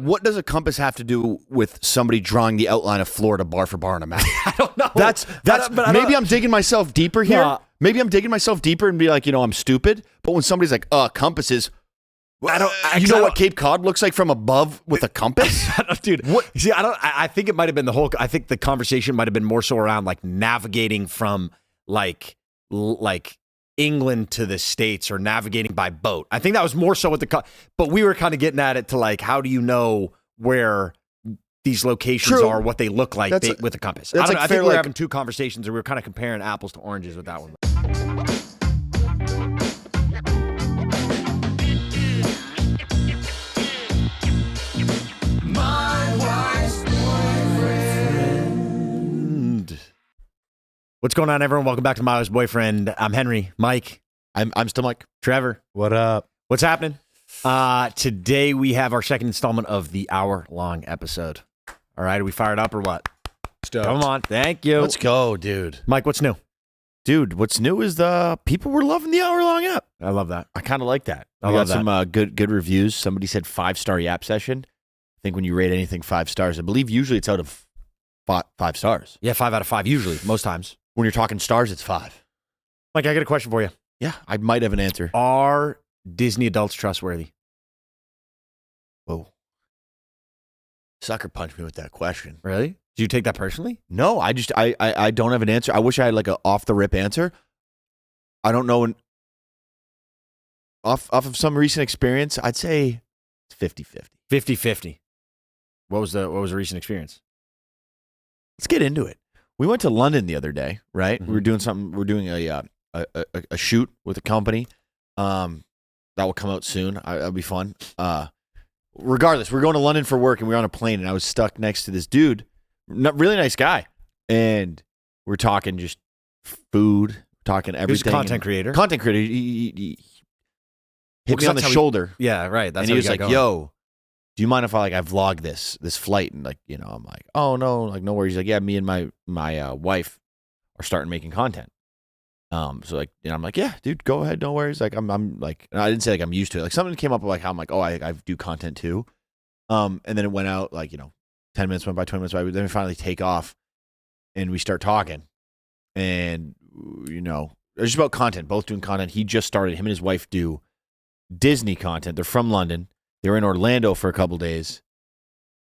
what does a compass have to do with somebody drawing the outline of Florida bar for bar on a map? I don't know. Maybe I'm digging myself deeper here. No. Maybe I'm digging myself deeper and be like, I'm stupid. But when somebody's like, compasses, you know what Cape Cod looks like from above with a compass? Dude, what? See, I think it might have been I think the conversation might have been more so around like navigating from like England to the States or navigating by boat. I think that was more so what but we were kind of getting at it to like, how do you know where these locations are, what they look like with a compass? I think we were having two conversations and we were kind of comparing apples to oranges with that one. What's going on, everyone? Welcome back to My Wife's Boyfriend. I'm Henry. Mike. I'm still Mike. Trevor. What up? What's happening? Today we have our second installment of the hour-long episode. All right, are we fired up or what? Stoked. Come on. Thank you. Let's go, dude. Mike, what's new? Dude, what's new is the people were loving the hour-long app. I love that. I kind of like that. I got love that. some good reviews. Somebody said 5-star Yap session. I think when you rate anything 5 stars, I believe usually it's out of 5 stars. Yeah, 5 out of 5 usually, most times. When you're talking stars, it's 5. Mike, I got a question for you. Yeah, I might have an answer. Are Disney adults trustworthy? Whoa. Sucker punched me with that question. Really? Do you take that personally? No, I don't have an answer. I wish I had like a off the rip answer. I don't know. Off of some recent experience, I'd say it's 50-50. 50-50. What was the recent experience? Let's get into it. We went to London the other day, right? Mm-hmm. We were doing something. We're doing a shoot with a company. That will come out soon. That'll be fun. Regardless, we're going to London for work, and we were on a plane, and I was stuck next to this dude, really nice guy, and we're talking just food, talking everything. He's a content creator. Content creator. He hit me on the shoulder. Yeah, right. That's and he was like, going. "Yo, do you mind if I vlog this flight?" And like, I'm like, "Oh no, like no worries." He's like, "Yeah, me and my wife are starting making content." So like, I'm like, "Yeah, dude, go ahead, no worries." Like, I'm like, I didn't say like I'm used to it. Like something came up like how I'm like, "Oh, I do content too." And then it went out like 10 minutes went by, 20 minutes went by. Then we finally take off, and we start talking, and it's just about content. Both doing content. He just started. Him and his wife do Disney content. They're from London. They were in Orlando for a couple days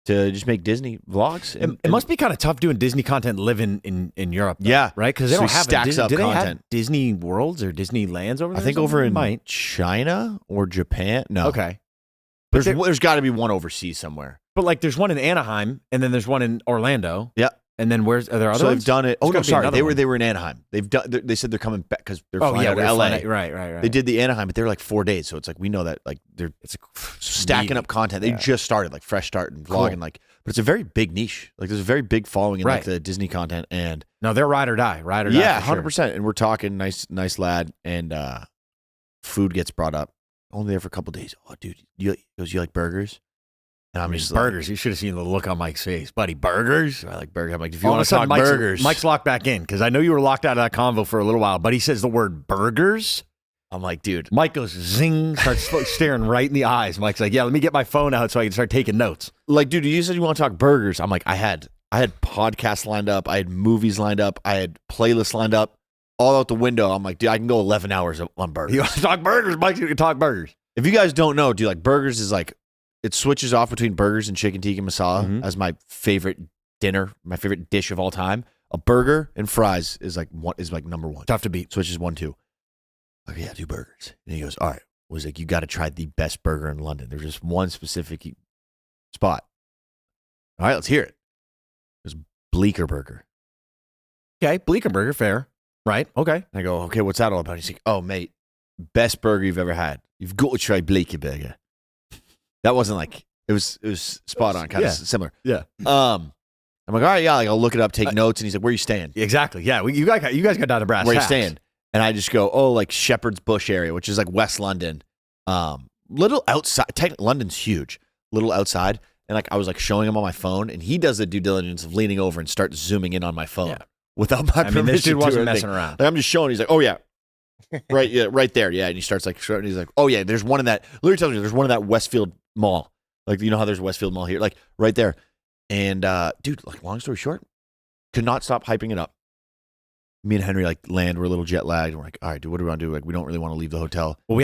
to just make Disney vlogs. It must be kind of tough doing Disney content living in Europe. Though, yeah. Right? Because they don't have stacks up do content. They have Disney worlds or Disneylands over there? I think over in China or Japan. No. Okay. There's got to be one overseas somewhere. But like there's one in Anaheim and then there's one in Orlando. Yeah. And then are there other So ones? they've done it. Oh no, sorry. They one. were in Anaheim. They said they're coming back because they're flying out to LA. Right. They did the Anaheim, but they're like 4 days. So it's like we know that like it's stacking up content. They just started like fresh start and vlogging but it's a very big niche. Like there's a very big following in like the Disney content and no, they're ride or die. Yeah, 100%. And we're talking nice lad and food gets brought up. Only there for a couple days. Oh, dude, you like burgers? And I'm just burgers. Like, you should have seen the look on Mike's face, buddy. Burgers. I like burgers. I'm like, if you want to talk burgers, Mike's locked back in because I know you were locked out of that convo for a little while. But he says the word burgers. I'm like, dude. Mike goes zing, starts staring right in the eyes. Mike's like, yeah, let me get my phone out so I can start taking notes. Like, dude, you said you want to talk burgers. I'm like, I had podcasts lined up, I had movies lined up, I had playlists lined up, all out the window. I'm like, dude, I can go 11 hours on burgers. You want to talk burgers? Mike, you can talk burgers. If you guys don't know, dude, like burgers is like. It switches off between burgers and chicken tikka masala as my favorite dinner, my favorite dish of all time. A burger and fries is like number one. Tough to beat. Switches 1, 2. Okay, yeah, 2 burgers. And he goes, all right. I was like, you got to try the best burger in London. There's just one specific spot. All right, let's hear it. It was Bleecker Burger. Okay, Bleecker Burger, fair. Right, okay. And I go, okay, what's that all about? He's like, oh, mate, best burger you've ever had. You've got to try Bleecker Burger. That wasn't like it was spot on, kind of similar. Yeah. I'm like, all right, yeah, like I'll look it up, take notes, and he's like, where are you staying? Exactly. Yeah. You guys got down to brass tacks. Where are you staying? And I just go, oh, like Shepherd's Bush area, which is like West London. Little outside. London's huge. Little outside. And like I was like showing him on my phone, and he does the due diligence of leaning over and start zooming in on my phone without my permission. This dude wasn't anything. messing around. Like, I'm just showing. He's like, oh yeah. Right there. Yeah. And he starts like showing. He's like, oh yeah, there's one in that. Literally tells me there's one in that Westfield Mall. Like, you know how there's Westfield Mall here? Like, right there. And, dude, like, long story short, could not stop hyping it up. Me and Henry, like, we're a little jet lagged. We're like, all right, dude, what do we want to do? Like, we don't really want to leave the hotel. Well, we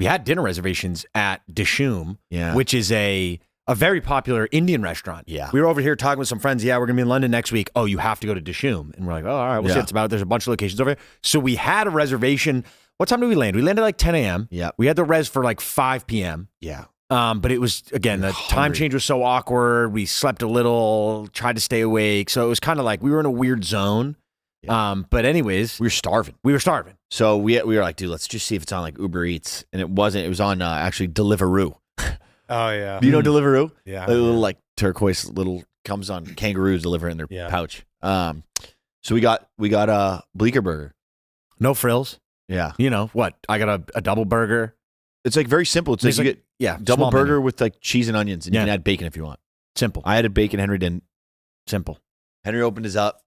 had dinner reservations at Dishoom, Yeah. which is a very popular Indian restaurant. Yeah. We were over here talking with some friends. Yeah, we're going to be in London next week. Oh, you have to go to Dishoom. And we're like, oh, all right, we'll see what it's about. There's a bunch of locations over here. So we had a reservation. What time did we land? We landed like 10 a.m. Yeah. We had the res for like 5 p.m. Yeah. But it was, again, the time change was so awkward. We slept a little, tried to stay awake. So it was kind of like we were in a weird zone. Yeah. But anyways. We were starving. So we were like, dude, let's just see if it's on like Uber Eats. And it wasn't. It was on actually Deliveroo. Oh, yeah. Do you know Deliveroo? Yeah. A little like turquoise little comes on kangaroos deliver in their pouch. So we got Bleecker Burger. no frills. Yeah. You know, what? I got a double burger. It's like very simple. It's like you get double small burger menu. with like cheese and onions, and you can add bacon if you want. Simple. I added bacon. Henry didn't. Simple. Henry opened his up.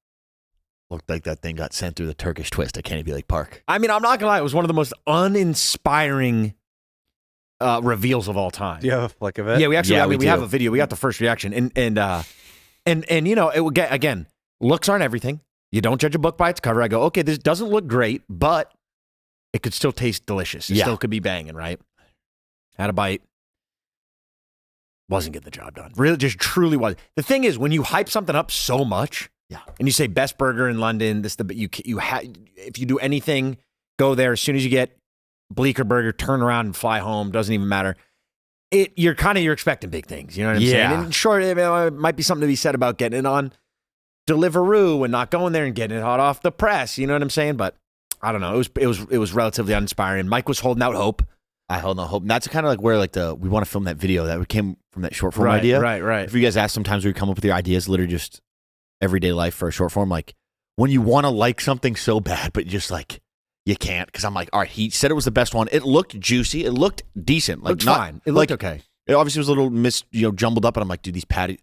Looked like that thing got sent through the Turkish twist at Kennedy Lake Park. I mean, I'm not gonna lie. It was one of the most uninspiring reveals of all time. Do you have a flick of it? Yeah, we actually. We have do. a video. We got the first reaction, and you know, it would get again. Looks aren't everything. You don't judge a book by its cover. I go, okay, this doesn't look great, but it could still taste delicious. It still could be banging, right? Had a bite. Wasn't getting the job done. Really, just truly was. The thing is, when you hype something up so much, and you say best burger in London, if you do anything, go there as soon as you get Bleecker Burger, turn around and fly home. Doesn't even matter. You're expecting big things. You know what I'm saying? And sure, it might be something to be said about getting it on Deliveroo and not going there and getting it hot off the press. You know what I'm saying? But I don't know. It was relatively uninspiring. Mike was holding out hope. I held no hope. And that's kind of like where we want to film that video that came from that short form idea. Right. If you guys ask, sometimes we come up with your ideas, literally just everyday life for a short form. Like when you want to like something so bad, but just like you can't. Because I'm like, all right, he said it was the best one. It looked juicy. It looked decent. Like looked fine. It looked okay. It obviously was a little jumbled up. And I'm like, dude, these patties,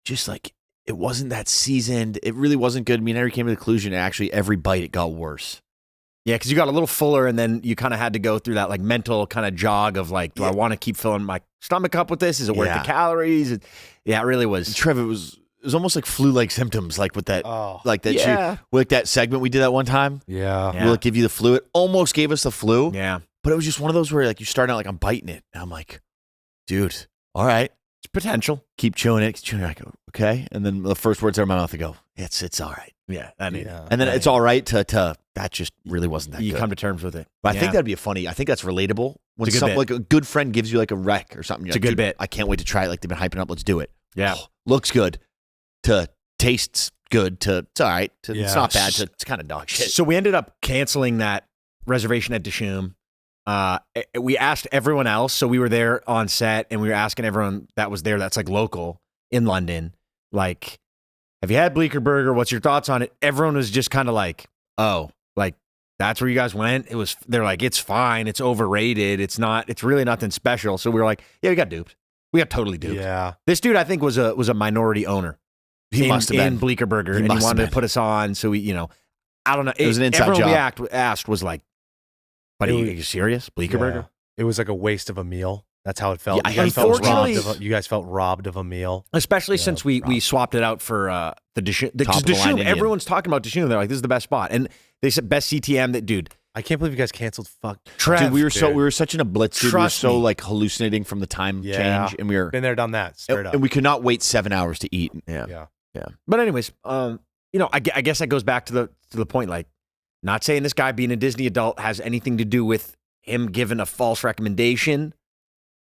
just like it wasn't that seasoned. It really wasn't good. Me and Henry came to the conclusion. Actually, every bite it got worse. Yeah, because you got a little fuller, and then you kind of had to go through that like mental kind of jog of like, do I want to keep filling my stomach up with this? Is it worth the calories? It really was. And Trev, it was almost like flu-like symptoms, like with that, like that segment we did that one time. Yeah. Will it give you the flu? It almost gave us the flu. Yeah, but it was just one of those where like you start out like I'm biting it, and I'm like, dude, all right, it's potential. Keep chewing it. I go, okay, and then the first words out of my mouth, I go, it's all right. Yeah, and then it's all right to that just really wasn't that good. You come to terms with it. But I think that'd be I think that's relatable. When like a good friend gives you like a rec or something. It's a good bit. I can't wait to try it. Like they've been hyping up. Let's do it. Yeah. Looks good to tastes good to it's all right to it's not bad to it's kind of dog shit. So we ended up canceling that reservation at Dishoom. We asked everyone else. So we were there on set and we were asking everyone that was there that's like local in London, like, have you had Bleecker Burger? What's your thoughts on it? Everyone was just kind of like, oh, like that's where you guys went. They're like, it's fine. It's overrated. It's really nothing special. So we were like, yeah, we got duped. We got totally duped. Yeah. This dude, I think, was a minority owner. He must have been in Bleecker Burger, and he wanted to put us on. So we, I don't know. It was an inside job. Everyone we asked was like, "Buddy, are you serious? Bleecker Burger?" It was like a waste of a meal. That's how it felt. Yeah, you guys felt robbed of a meal, especially since we swapped it out for the Dishoom. Everyone's talking about Dishoom. They're like, "This is the best spot," and they said best CTM. That dude. I can't believe you guys canceled. Fuck, Trev, dude, we were such in a blitz. Dude. We were so me. like hallucinating from the time change, and we were been there, done that. Straight up, and we could not wait 7 hours to eat. Yeah. But anyways, I guess that goes back to the point. Like, not saying this guy being a Disney adult has anything to do with him giving a false recommendation,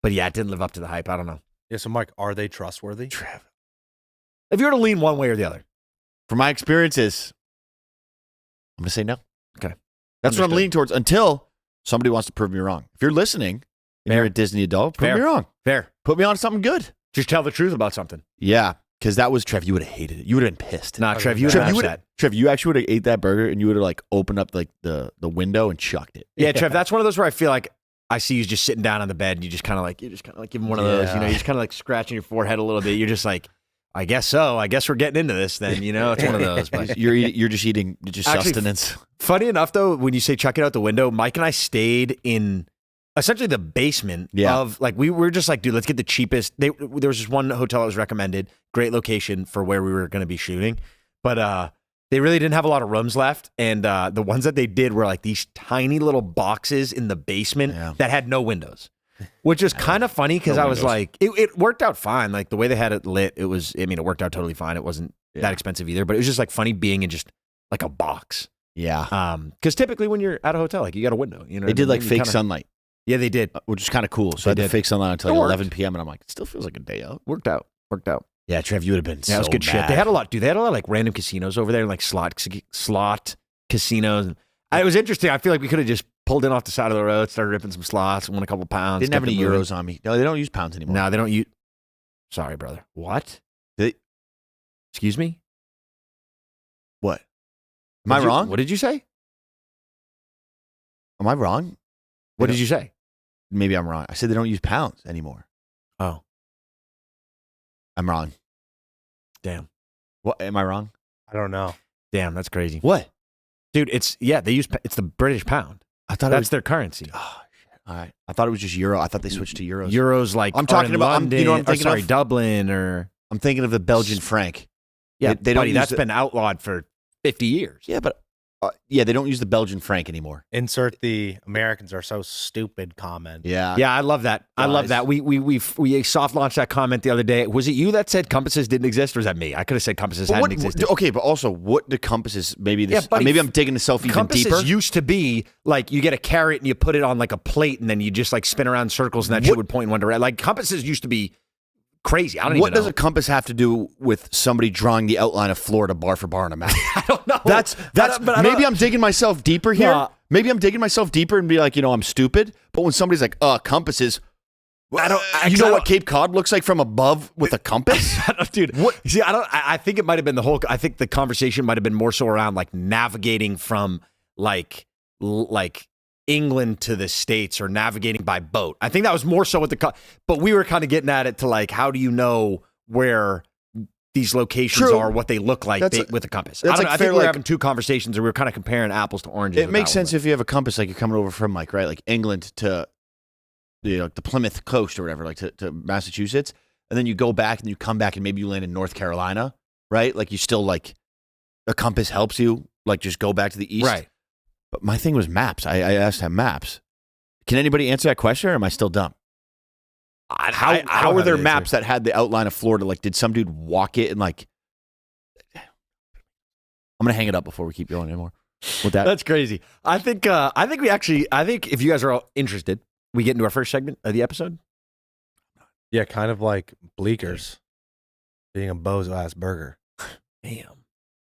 but yeah, it didn't live up to the hype. I don't know. Yeah. So, Mike, are they trustworthy? Trev, if you were to lean one way or the other, from my experiences, I'm gonna say no. Okay. That's what I'm leaning towards until somebody wants to prove me wrong. If you're listening and you're a Disney adult, prove me wrong. Fair. Put me on something good. Just tell the truth about something. Yeah, because that was Trev. You would have hated it. You would have been pissed. Nah, Trev, you would have Trev, you actually would have ate that burger and you would have like opened up like the window and chucked it. Yeah, Trev, that's one of those where I feel like I see you just sitting down on the bed and you just kind of like give him one of those. You're just kind of like scratching your forehead a little bit. You're just like, I guess so. I guess we're getting into this then. It's one of those. But you're just eating sustenance. Funny enough, though, when you say chuck it out the window, Mike and I stayed in essentially the basement Yeah. of like we were just like, dude, let's get the cheapest. There was just one hotel that was recommended, great location for where we were going to be shooting, but they really didn't have a lot of rooms left, and the ones that they did were like these tiny little boxes in the basement that had no windows, which is kind of funny because I was like, it worked out fine. Like the way they had it lit, it worked out totally fine. It wasn't that expensive either, but it was just like funny being in just like a box. Yeah. Because typically when you're at a hotel, like you got a window. You know, They did like fake kinda, sunlight, Yeah, they did. which is kind of cool. So They I did did. fake sunlight until It like worked. 11 p.m. and I'm like, it still feels like a day out. Worked out. Yeah, Trev, you would have been Yeah, it was so good shit. mad. They had a lot, dude. They had a lot of like random casinos over there, like slot casinos. It was interesting. I feel like we could have just pulled in off the side of the road, started ripping some slots, won a couple pounds. Didn't have kept any it moving. euros on me. No, they don't use pounds anymore. No, they don't use. Sorry, brother. What? Excuse me? What? Am I wrong? What did you say? Am I wrong? What did you say? Maybe I'm wrong. I said they don't use pounds anymore. Oh, I'm wrong. damn. What? Am I wrong? I don't know. Damn, that's crazy. What? Dude, it's the British pound. I thought That's their currency. Oh, shit. All right. I thought it was just euro. I thought they switched to euros. Euros like I'm talking are in about- I'm- London, you know what I'm thinking of? Dublin or I'm thinking of the Belgian franc. yeah, They don't buddy, use that's the- been outlawed for 50 years. Yeah, but they don't use the Belgian franc anymore. Insert the Americans are so stupid comment. Yeah. Yeah, I love that. I love Guys. that. We soft launched that comment the other day. Was it you that said compasses didn't exist, or was that me? I could have said compasses But hadn't what, existed. okay, but also, what do compasses? Maybe this. Yeah, buddy, maybe I'm digging myself even Compasses deeper. used to be like you get a carrot and you put it on like a plate and then you just like spin around in circles and that shit would point in one direction. Like compasses used to be crazy. I don't What even does know. a compass have to do with somebody drawing the outline of Florida bar for bar on a map? I don't know. That's but I don't- maybe I'm digging myself deeper here. Yeah. Maybe I'm digging myself deeper and be like, I'm stupid. But when somebody's like, compasses, you know what Cape Cod looks like from above with a compass? Dude, what? See, I think it might have been I think the conversation might have been more so around like navigating from like England to the States or navigating by boat. I think that was more so what but we were kind of getting at it to like, how do you know where these locations True. are, what they look like with a compass? that's I like think we were fair, having two conversations and we were kind of comparing apples to oranges. It makes sense if you have a compass, like you're coming over from like England to the Plymouth coast or whatever, like to Massachusetts, and then you go back and you come back and maybe you land in North Carolina, right? Like you still like a compass helps you like just go back to the east, right? But my thing was maps. I asked him maps. Can anybody answer that question, or am I still dumb? How don't were have there the maps that had the outline of Florida? Like, did some dude walk it and like? I'm gonna hang it up before we keep going anymore. With that, That's crazy. I think if you guys are all interested, we get into our first segment of the episode. Yeah, kind of like Bleeckers being a Bozo ass burger. Damn.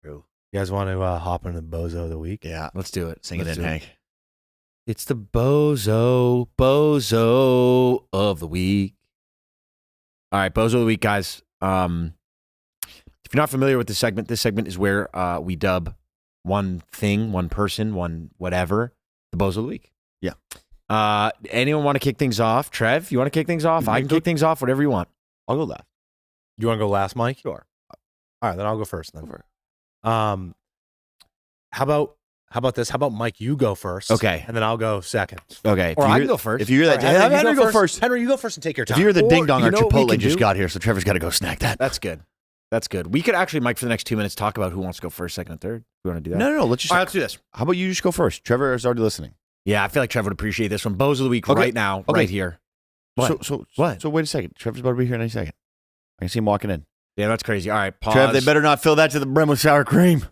You guys want to hop into the Bozo of the week? yeah, Let's do it. sing it Let's in, do Hank. It's the Bozo of the week. All right, Bozo of the week, guys. If you're not familiar with this segment is where we dub one thing, one person, one whatever, the Bozo of the week. Yeah. Anyone want to kick things off? Trev, you want to kick things off? You I can can kick go- things off, whatever you want. I'll go last. You want to go last, Mike? Sure. All right, then I'll go first. Then. Go for it. How about this? How about Mike? You go first. Okay. and then I'll go second. Okay. Or if you I hear- can go first. If you hear that, All right, Henry, go first. Henry, you go first and take your If time. you hear the Or, ding dong, you our know what we Chipotle can just do? got here, so Trevor's got to go snack that. That's good. That's good. We could actually, Mike, for the next 2 minutes, talk about who wants to go first, second, and third. You want to do that? No. Let's just. All right, let's do this. How about you just go first? Trevor is already listening. Yeah, I feel like Trevor would appreciate this one. Bozo of the week Okay. right now, Okay. right here. What? So What? So wait a second. Trevor's about to be here in any second. I can see him walking in. Yeah, that's crazy. All right, pause. Trev, they better not fill that to the brim with sour cream.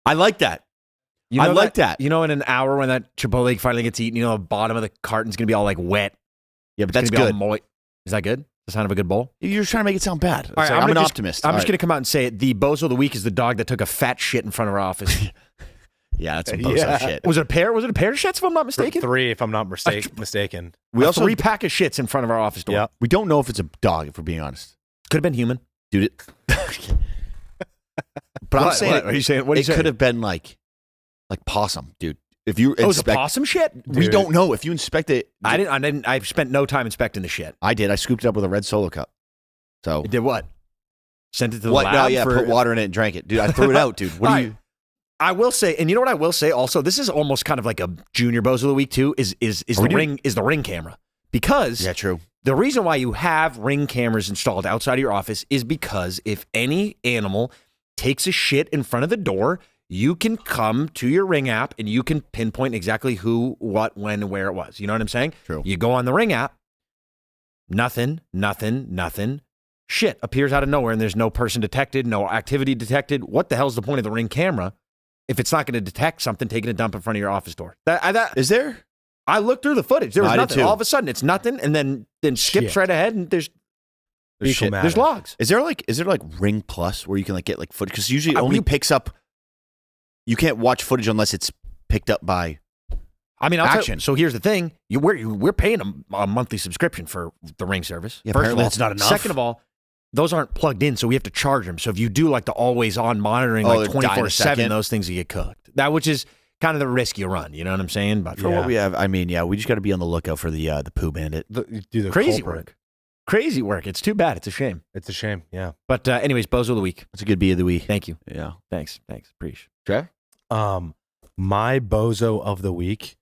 I like that. You know I like that. You know, in an hour when that Chipotle finally gets eaten, you know, the bottom of the carton's going to be all like wet. Yeah, but It's that's gonna be good. all moist. Is that good? The sign of a good bowl? You're just trying to make it sound bad. It's All right, like, I'm an gonna optimist. I'm All just going to come out and say it. The Bozo of the week is the dog that took a fat shit in front of our office. Yeah, that's some Bozo Yeah. shit. Was it a pair? Was it a pair of shits, if I'm not mistaken? Three, if I'm not mistaken. We also 3-pack of shits in front of our office door. Yep. we don't know if it's a dog, if we're being honest. Could have been human. Dude, but I'm What? saying What are you saying? What are you it saying? could have been like possum, dude. If you Oh, it was a inspect, possum shit? we Dude. don't know. If you inspect it, I didn't. I spent no time inspecting the shit. I did. I scooped it up with a red Solo cup. So It did what? Sent it to the what? lab No, yeah, for put water in it and drank it, dude. I threw it out, dude. What All do right. you? I will say, and you know what I will say also, this is almost kind of like a junior Bozo of the week too, is the ring camera. Because true. The reason why you have ring cameras installed outside of your office is because if any animal takes a shit in front of the door, you can come to your Ring app and you can pinpoint exactly who, what, when, and where it was. You know what I'm saying? True. You go on the Ring app, nothing. Shit appears out of nowhere and there's no person detected, no activity detected. What the hell's the point of the Ring camera if it's not going to detect something taking a dump in front of your office door? Is there? I looked through the footage. There was nothing. Too. All of a sudden, it's nothing, and then skips right ahead, and there's logs. Is there like Ring Plus where you can like get like footage? Because usually it only picks up. You can't watch footage unless it's picked up by. I mean, action. So here's the thing: we're paying a monthly subscription for the Ring service. Yeah, First of all, that's not enough. Second of all, those aren't plugged in, so we have to charge them. So if you do like the always on monitoring, like 24/7, those things will get cooked. That which is kind of the risk you run. You know what I'm saying? But for what we have, I mean, we just got to be on the lookout for the Poo Bandit. The crazy culprit. work. Crazy work. It's too bad. It's a shame. It's a shame. Yeah. But anyways, Bozo of the week. It's a good B of the week. Thank you. Yeah. Thanks. Appreciate. Trev? My Bozo of the week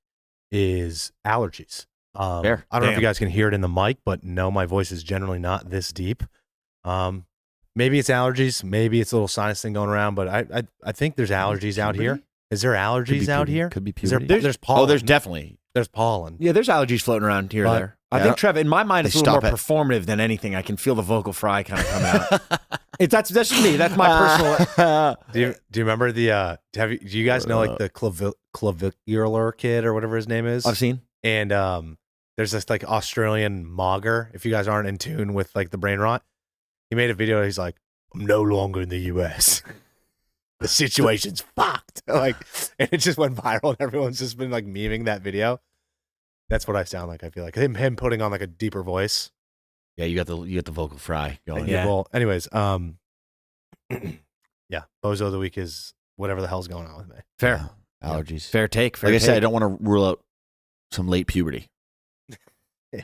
is allergies. Fair. I don't know if you guys can hear it in the mic, but no, my voice is generally not this deep. Maybe it's allergies. Maybe it's a little sinus thing going around, but I think there's allergies out here. Is there allergies out here? Could be Is there, puberty. there's pollen. Oh, there's definitely. There's pollen. Yeah, there's allergies floating around here or there. I think, Trev, in my mind, it's a little more performative than anything. I can feel the vocal fry kind of coming out. That's just me. That's my personal. Do you remember the? Do you guys know like the clavicular kid or whatever his name is? I've seen. And there's this like Australian mogger. If you guys aren't in tune with like the brain rot, he made a video. He's like, "I'm no longer in the U.S. The situation's fucked." Like, and it just went viral, and everyone's just been like memeing that video. That's what I sound like. I feel like him putting on like a deeper voice. Yeah, you got the vocal fry going. Yeah. Well, anyways, yeah, Bozo of the week is whatever the hell's going on with me. Fair allergies. Fair take. Like I said, I don't want to rule out some late puberty. Yeah.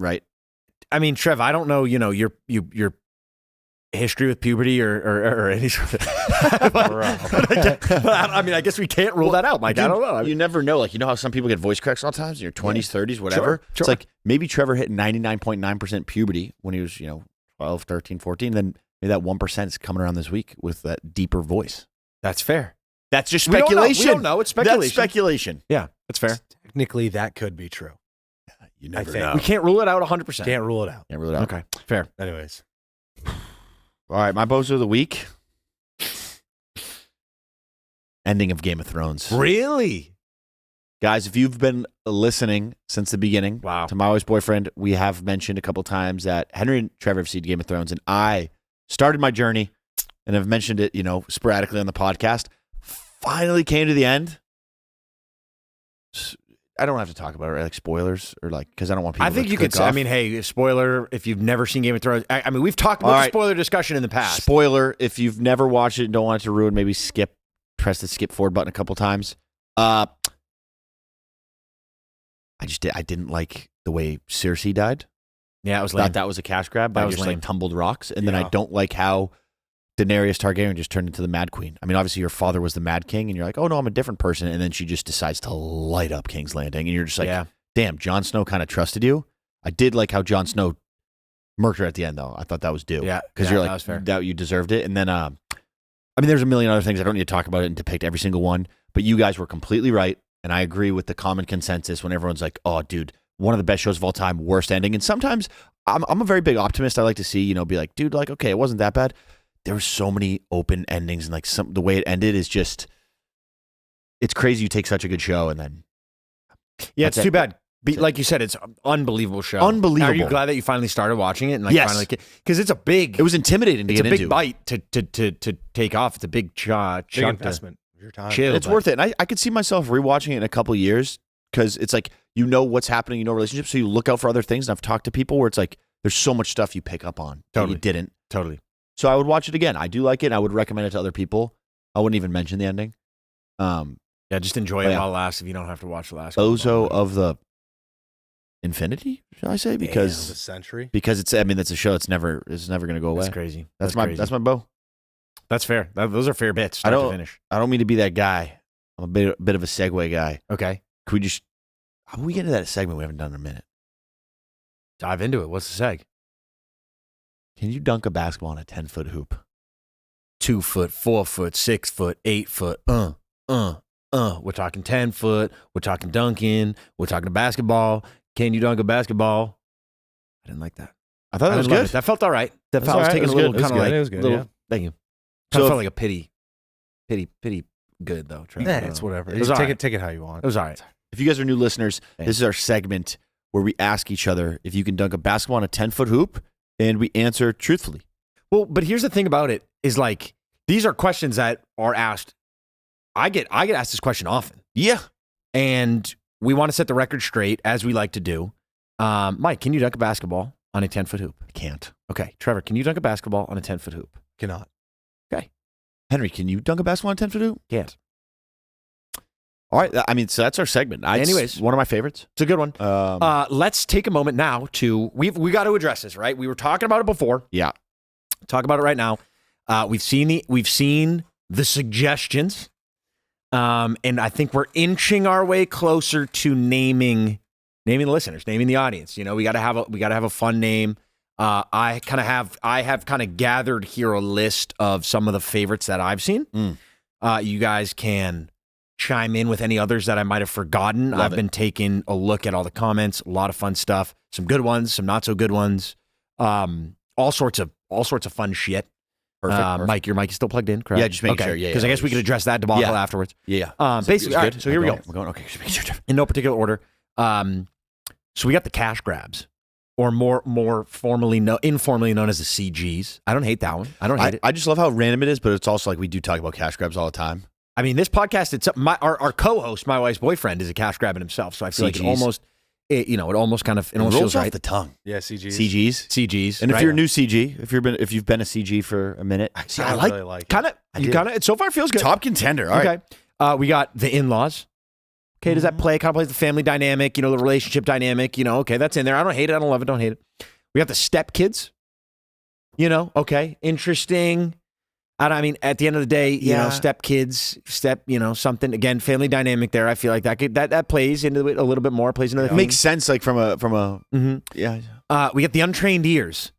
Right. I mean, Trev, I don't know. You know your history with puberty or any sort of. I mean, I guess we can't rule that out, Mike. I don't know. You never know. Like, you know how some people get voice cracks sometimes in your 20s, 30s, whatever? Sure. It's like maybe Trevor hit 99.9% puberty when he was, 12, 13, 14. Then maybe that 1% is coming around this week with that deeper voice. That's fair. That's just speculation. We don't know. It's speculation. That's speculation. Yeah, that's fair. Technically, that could be true. You never think. know. We can't rule it out 100%. Can't rule it out. Can't rule it out. Okay, fair. Anyways. All right, my Bozo of the week. Ending of Game of Thrones. Really? Guys, if you've been listening since the beginning to My Wife's Boyfriend, we have mentioned a couple times that Henry and Trevor have seen Game of Thrones, and I started my journey and have mentioned it, sporadically on the podcast. Finally came to the end. I don't have to talk about it, right? Like spoilers or because I don't want people to I think you could say, I mean, hey, spoiler, if you've never seen Game of Thrones. I mean, we've talked about the spoiler discussion in the past. Spoiler, if you've never watched it and don't want it to ruin, maybe press the skip forward button a couple times. I didn't like the way Cersei died. Yeah, it was lame. Thought that was a cash grab by just lame. like tumbled rocks. And then I don't like how Daenerys Targaryen just turned into the Mad Queen. I mean, obviously your father was the Mad King, and you're like, oh no, I'm a different person. And then she just decides to light up King's Landing, and you're just like, damn, Jon Snow kind of trusted you. I did like how Jon Snow murked her at the end, though. I thought that was due. Yeah, because you're like, that was fair. That you deserved it. And then, I mean, there's a million other things. I don't need to talk about it and depict every single one, but you guys were completely right, and I agree with the common consensus when everyone's like, oh, dude, one of the best shows of all time, worst ending. And sometimes I'm a very big optimist. I like to see, be like, dude, like, okay, it wasn't that bad. There were so many open endings, and like the way it ended is just, it's crazy. You take such a good show and then, it's too bad. Like you said, it's an unbelievable show. Unbelievable. Are you glad that you finally started watching it? And finally, because it's a big. It was intimidating to get into. It's a big bite to take off. It's a big chunk investment of your time. Chill, it's worth it. And I could see myself rewatching it in a couple of years because it's like what's happening, relationships, so you look out for other things. And I've talked to people where it's like there's so much stuff you pick up on that you didn't. Totally. So I would watch it again. I do like it, and I would recommend it to other people. I wouldn't even mention the ending. Just enjoy it while it lasts if you don't have to watch the last. Bozo of the Infinity, shall I say? Because the century. Because it's a show that's never going to go away. That's crazy. That's my bow. That's fair. Those are fair bits. I Start to finish. don't mean to be that guy. I'm a bit of a segue guy. Okay. Could we just? How about we get into that segment we haven't done in a minute? Dive into it. What's the seg? Can you dunk a basketball in a 10-foot hoop? 2 foot, 4 foot, 6 foot, 8 foot. We're talking 10 foot. We're talking dunking. We're talking basketball. Can you dunk a basketball? I didn't like that. I thought that was good. That felt all right. That That's felt, I was all right. taking It a was little good. It was kind of good. like. It was good, little, yeah. Thank you. So Kind of if- felt like a pity good though. Trent. Yeah, it's whatever. It was Take all right. it. Take it how you want. It was all right. If you guys are new listeners, Thanks. this is our segment where we ask each other if you can dunk a basketball in a 10-foot hoop, and we answer truthfully. Well, but here's the thing about it is like these are questions that are asked. I get asked this question often, Yeah. and we want to set the record straight as we like to do. Mike, can you dunk a basketball on a 10-foot hoop? I can't. Okay, Trevor, can you dunk a basketball on a 10-foot hoop? Cannot. Henry, can you dunk a basketball on a 10-foot hoop? Can't. All right. I mean, so that's our segment. Anyways. It's one of my favorites. It's a good one. Let's take a moment now to we got to address this, right? We were talking about it before. Yeah. Talk about it right now. We've seen the suggestions, and I think we're inching our way closer to naming the listeners, naming the audience. You know, we got to have a fun name. I have kind of gathered here a list of some of the favorites that I've seen. You guys can chime in with any others that I might have forgotten. I've been taking a look at all the comments, a lot of fun stuff, some good ones, some not so good ones, all sorts of fun shit. Perfect. Mike, your mic is still plugged in, correct? Yeah, just making sure. Yeah, because I guess we could address that debacle Yeah. afterwards. Yeah. Basically, all right, so here we go. We're going. Okay. Just making sure. In no particular order. So we got the cash grabs, or more informally known as the CGs. I don't hate that one. I don't hate it. I just love how random it is, but it's also like we do talk about cash grabs all the time. I mean, this podcast, our co-host, my wife's boyfriend, is a cash grab in himself. So I feel like it almost kind of Rolls feels off right. the tongue. Yeah, CGs. CGs. And if right? you're a new CG, if you've been a CG for a minute, see, I like really like it. kind of, so far it feels good. top contender. All right. Okay. We got the in-laws. Okay, does that play? Kind of plays the family dynamic, the relationship dynamic. Okay, that's in there. I don't hate it. I don't love it. Don't hate it. We got the step kids. Okay, interesting. I mean, at the end of the day, step kids, something again, family dynamic there. I feel like that plays into it a little bit more. Plays into the Makes sense, like from a yeah. we get the untrained ears.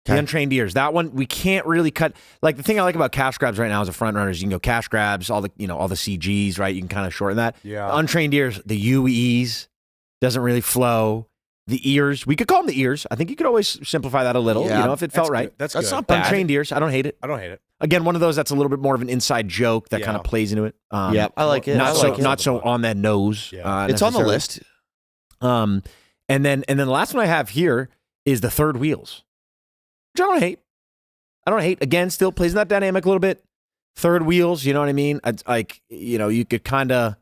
The Okay. untrained ears. That one we can't really cut. Like the thing I like about cash grabs right now as a front runner is you can go cash grabs, all the CGs, right? You can kind of shorten that. Yeah. The untrained ears, the UEs doesn't really flow. The ears, we could call them the ears. I think you could always simplify that a little, Yeah, if it felt right. That's That's good. not bad. Untrained ears, I don't hate it. I don't hate it. Again, one of those that's a little bit more of an inside joke that Yeah. kind of plays into it. Yeah, I like it. Not I like it. not so on that nose. Yeah. It's on the necessarily. list. And then the last one I have here is the third wheels, which I don't hate. Again, still plays in that dynamic a little bit. Third wheels, you know what I mean? It's like, you could kind of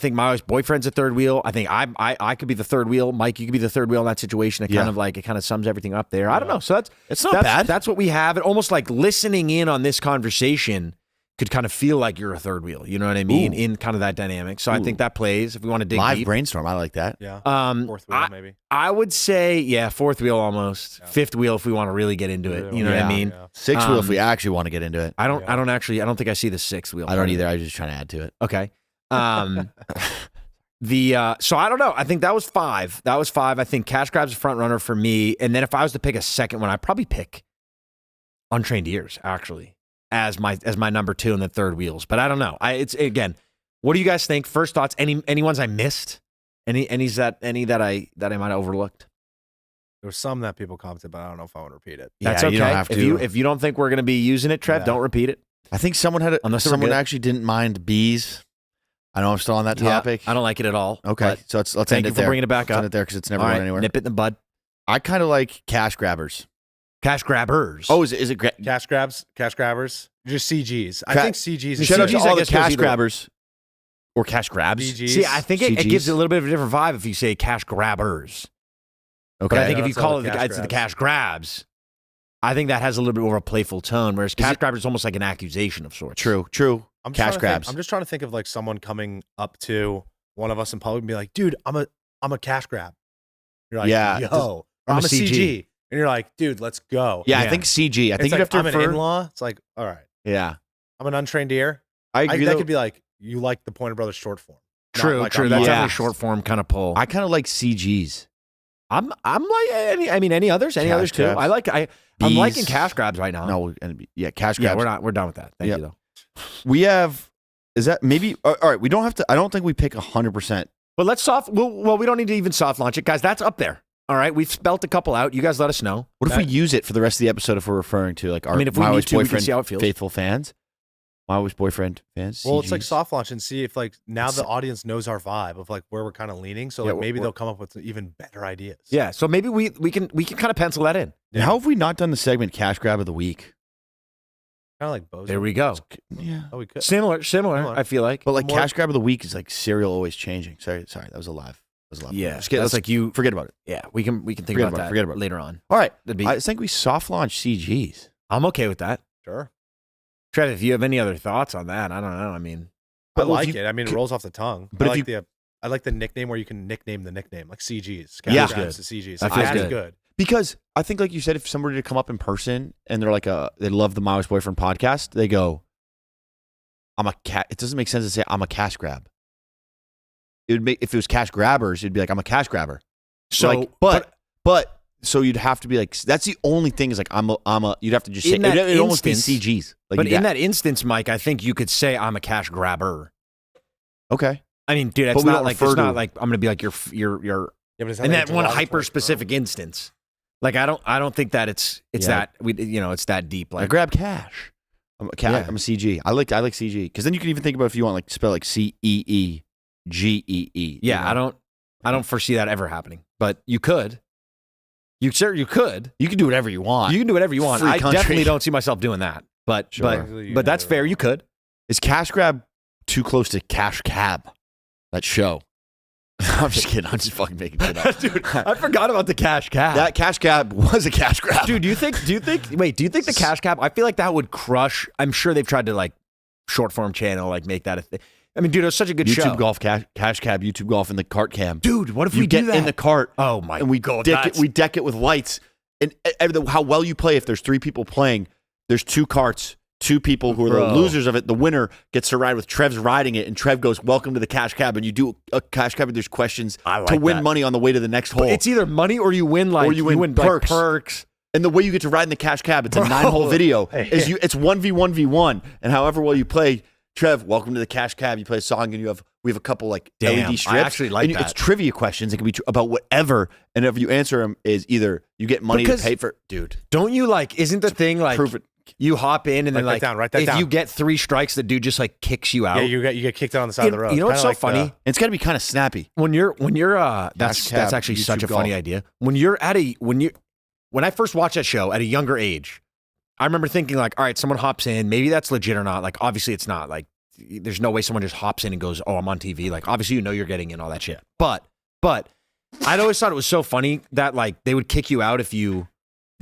think my boyfriend's a third wheel. I think I could be the third wheel. Mike, you could be the third wheel in that situation. It kind of sums everything up there. I don't know. So It's not bad. That's what we have. It almost like listening in on this conversation could kind of feel like you're a third wheel. You know what I mean? Ooh. In kind of that dynamic. So I think that plays if we want to dig Live deep. brainstorm. I like that. Yeah. Fourth Fourth wheel, maybe. I would say, fourth wheel almost. Yeah. Fifth wheel if we want to really get into it. You know what I Yeah. mean? Yeah. Six wheel if we actually want to get into it. I don't think I see the sixth wheel. I don't either. I was just trying to add to it. Okay. So I don't know. I think that was 5. I think cash grab's a front runner for me. And then if I was to pick a second one, I'd probably pick untrained ears actually as my number 2 and the third wheels. But I don't know. It's again, what do you guys think? First thoughts? Any ones I missed? Any that I might have overlooked? There was some that people commented, but I don't know if I want to repeat it. That's Yeah, okay. you don't have to. If you don't think we're going to be using it, Trev, Yeah. don't repeat it. I think someone Unless we're someone good. actually didn't mind bees. I know I'm still on that topic. I don't like it at all. Okay, but so let's Thank end you it for there. bringing it back Let's up. end it there because it's never All going right, anywhere. nip it in the bud. I kind of like cash grabbers. Cash grabbers. Oh, is it? Cash grabbers, just CGs. I Ca- think CGs. Shout out to CGs, I all the guess, goes cash either. grabbers or cash grabs. BGs. See, I think it CGs. gives it a little bit of a different vibe if you say cash grabbers. Okay, But I think Yeah, if you that's all call it the the, cash it's the grabs. cash grabs, I think that has a little bit more of a playful tone, whereas cash grabs is almost like an accusation of sorts. true. I'm Cash trying to think- grabs. I'm just trying to think of like someone coming up to one of us in public and be like, "Dude, I'm a cash grab." You're like, Yeah. "Yo, I'm I'm a a CG." and you're like, dude, let's go. Yeah, I Yeah. think CG. I think It's you have to I'm an refer. in-law. It's like, all right, Yeah, I'm an untrained ear. I agree. That though. could be like, you like the Pointer Brothers short form. Not True. like True. I'm That's not. definitely Yeah. short form kind of pull. I kind of like CGs. I'm like any others Cash too. grabs. I'm Bees. liking cash grabs right now. No, and yeah, cash Yeah, grabs. we're done with that. Thank Yep. you though. We have. Is that maybe? All right, we don't have to. I don't think we pick 100%. But let's well, we don't need to even soft launch it, guys. That's up there. All right, we've spelt a couple out. You guys let us know. What if we use it for the rest of the episode if we're referring to like our if we My need Always to, we can Boyfriend see how it feels. faithful fans? My Always Boyfriend fans? Well, it's like CGs? soft launch and see if like now the audience knows our vibe of like where we're kind of leaning. So Yeah, like maybe we're- they'll come up with even better ideas. Yeah, so maybe we can kind of pencil that in. And how have we not done the segment Cash Grab of the Week? Kind of like Bozo. There we go. Yeah. Oh, we could. Similar. Similar. I feel like. But like More- Cash Grab of the Week is like serial always changing. Sorry, that was a live. Yeah, Just get- that's let's like you. forget about it. Yeah, we can think Forget about about it, that. forget about it. Later on. All right. That'd be, I think we soft launch CGs. I'm okay with that. Sure. Trev, if you have any other thoughts on that, I don't know. I mean, I But well, if like you- it. I mean, it rolls off the tongue. but I if like I like the nickname where you can nickname the nickname, like CGs. Yeah. Cash grabs to CGs. That Like, feels that's good. good. Because I think, like you said, if somebody were to come up in person and they're like they love the My Always Boyfriend podcast, they go, "I'm a cat." It doesn't make sense to say I'm a cash grab. It would make if it was cash grabbers, it'd be like I'm a cash grabber. so like, but so you'd have to be like that's the only thing is like I'm a. You'd have to just say In that it'd almost be instance- CGs. Like but you'd in ha- that instance, Mike, I think you could say I'm a cash grabber. okay, I mean, dude, But it's we not don't like refer it's not to- like I'm gonna be like your Yeah, but it's not in like that one derogatory hyper specific term. instance. Like I don't think that it's Yeah. that it's that deep. I Like grab cash. I'm a Yeah. I'm a CG. I like CG because then you can even think about if you want like spell like CEEGEE. yeah, I don't foresee that ever happening. But you could. You could. You can do whatever you want. You can do whatever you want. Free I country. definitely don't see myself doing that. But Sure. but that's fair. You could. Is cash grab too close to cash cab? That show. I'm just kidding. I'm just fucking making shit up. Dude, I forgot about the cash cab. That cash cab was a cash grab. Dude, do you think the cash cab, I feel like that would crush. I'm sure they've tried to like short form channel, like make that a thing. I mean, dude, it was such a good YouTube show. golf, cash cab, YouTube golf in the cart cam. Dude, what if You we get do that? in the cart Oh my and we god. deck it. We deck it with lights. And how well you play. If there's 3 people playing, there's 2 carts. 2 people who are Bro. the losers of it. The winner gets to ride with Trev's riding it, and Trev goes, "Welcome to the cash cab." And you do a cash cab, and there's questions I like to win that. money on the way to the next hole. It's either money or you win like Or you win like, perks. perks. And the way you get to ride in the cash cab, it's a Bro. 9-hole video. It's 1v1v1. And however well you play, Trev, welcome to the cash cab. You play a song, and we have a couple like Damn, LED I strips. actually like and that. It's trivia questions. It can be about whatever. And if you answer them, is either you get money Because- to pay for. Dude, Don't you like isn't the thing like prove it. you hop in and then Write like that down, write that if down. you get 3 strikes, the dude just like kicks you out. Yeah, you get kicked out on the side of the road. You know what's Kinda so like funny? the- And it's got to be kind of snappy. When you're that's cab, actually YouTube such a funny golf. idea. When I first watched that show at a younger age, I remember thinking like, all right, someone hops in, maybe that's legit or not. Like obviously it's not. Like there's no way someone just hops in and goes, "Oh, I'm on TV." Like obviously you're getting in all that shit. But I'd always thought it was so funny that like they would kick you out if you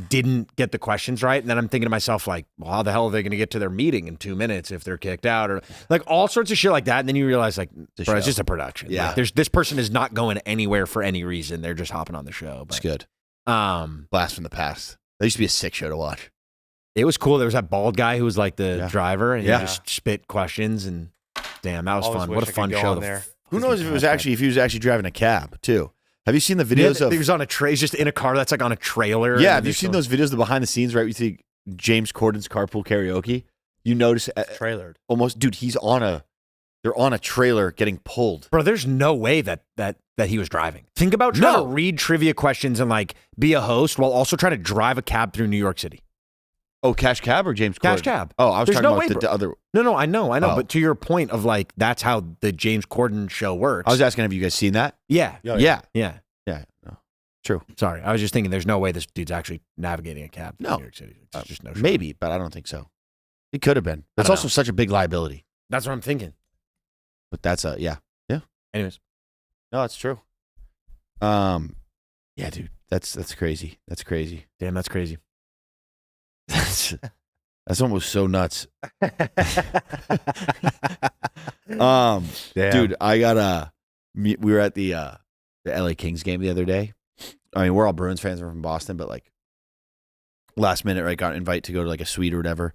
didn't get the questions right. And then I'm thinking to myself like, well, how the hell are they going to get to their meeting in 2 minutes if they're kicked out or like all sorts of shit like that. And then you realize like, a bro, it's show. just a production. Yeah. Like, this person is not going anywhere for any reason. They're just hopping on the show. It's But, good. um, Blast from the past. That used to be a sick show to watch. it was cool. There was that bald guy who was like the Yeah. driver and Yeah. he just spit questions and damn, that was Always fun. wish What a I could fun go show. on there. Who knows if he was actually driving a cab too? Have you seen the videos of? he was on a tray, he's just in a car that's like on a trailer. Yeah, and have you there's seen some- those videos, the behind the scenes, right? We see James Corden's carpool karaoke. You notice trailered. almost, dude, they're on a trailer getting pulled. Bro, there's no way that he was driving. Think about trying No. to read trivia questions and like be a host while also trying to drive a cab through New York City. Oh, Cash Cab or James Corden? Cash cab. Oh, I was There's talking no about way, the bro. other. No, I know. Oh. But to your point of like, that's how the James Corden show works. I was asking, have you guys seen that? yeah. Yeah, Yeah. Yeah. No. True. Sorry. I was just thinking there's no way this dude's actually navigating a cab through No. New York City. It's just no shot. Maybe, but I don't think so. It could have been. That's don't also know. such a big liability. That's what I'm thinking. But that's yeah. Anyways. No, that's true. Yeah, dude, that's crazy. That's crazy. Damn, that's crazy. That's almost so nuts. Damn. Dude, I got we were at the LA Kings game the other day. I mean, we're all Bruins fans. We're from Boston, but like last minute, right? Got an invite to go to like a suite or whatever,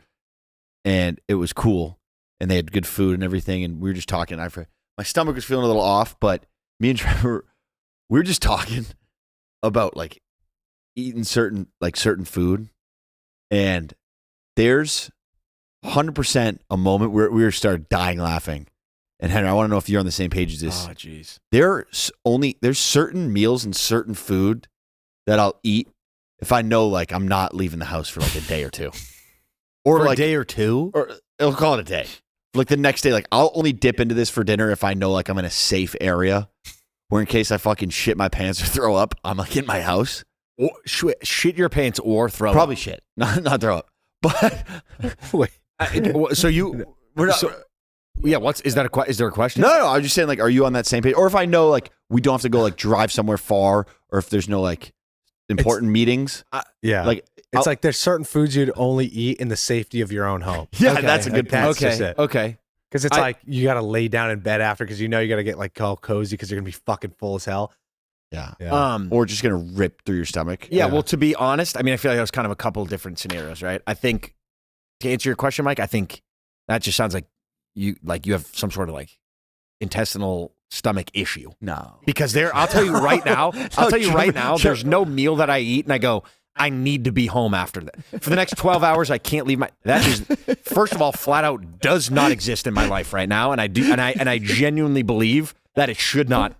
and it was cool, and they had good food and everything, and we were just talking. My stomach was feeling a little off, but me and Trevor, we were just talking about like eating certain food, and there's 100% a moment where we started dying laughing. And Henry, I want to know if you're on the same page as this. Oh, jeez. There's certain meals and certain food that I'll eat if I know like I'm not leaving the house for like a day or two, Or like a day or two. or I'll call it a day. Like the next day, like I'll only dip into this for dinner if I know like I'm in a safe area, where in case I fucking shit my pants or throw up, I'm like in my house. Or shit your pants or throw Probably up. shit, not throw up. But Wait. So you we're not. yeah, is there a question? No, I was just saying, like, are you on that same page? Or if I know, like, we don't have to go, like, drive somewhere far, or if there's no, like, important meetings. Yeah. Like, It's like there's certain foods you'd only eat in the safety of your own home. Yeah, Okay. that's a good point. That's just it. Okay. Because it's like you got to lay down in bed after because you know you got to get like all cozy because you're going to be fucking full as hell. Yeah. Yeah. Or just going to rip through your stomach. Yeah, well, to be honest, I mean, I feel like that was kind of a couple of different scenarios, right? I think to answer your question, Mike, I think that just sounds like you have some sort of like intestinal stomach issue. No. Because I'll tell you right now, there's no meal that I eat and I go, I need to be home after that. For the next 12 hours, I can't leave that is, first of all, flat out does not exist in my life right now. And I genuinely believe that it should not,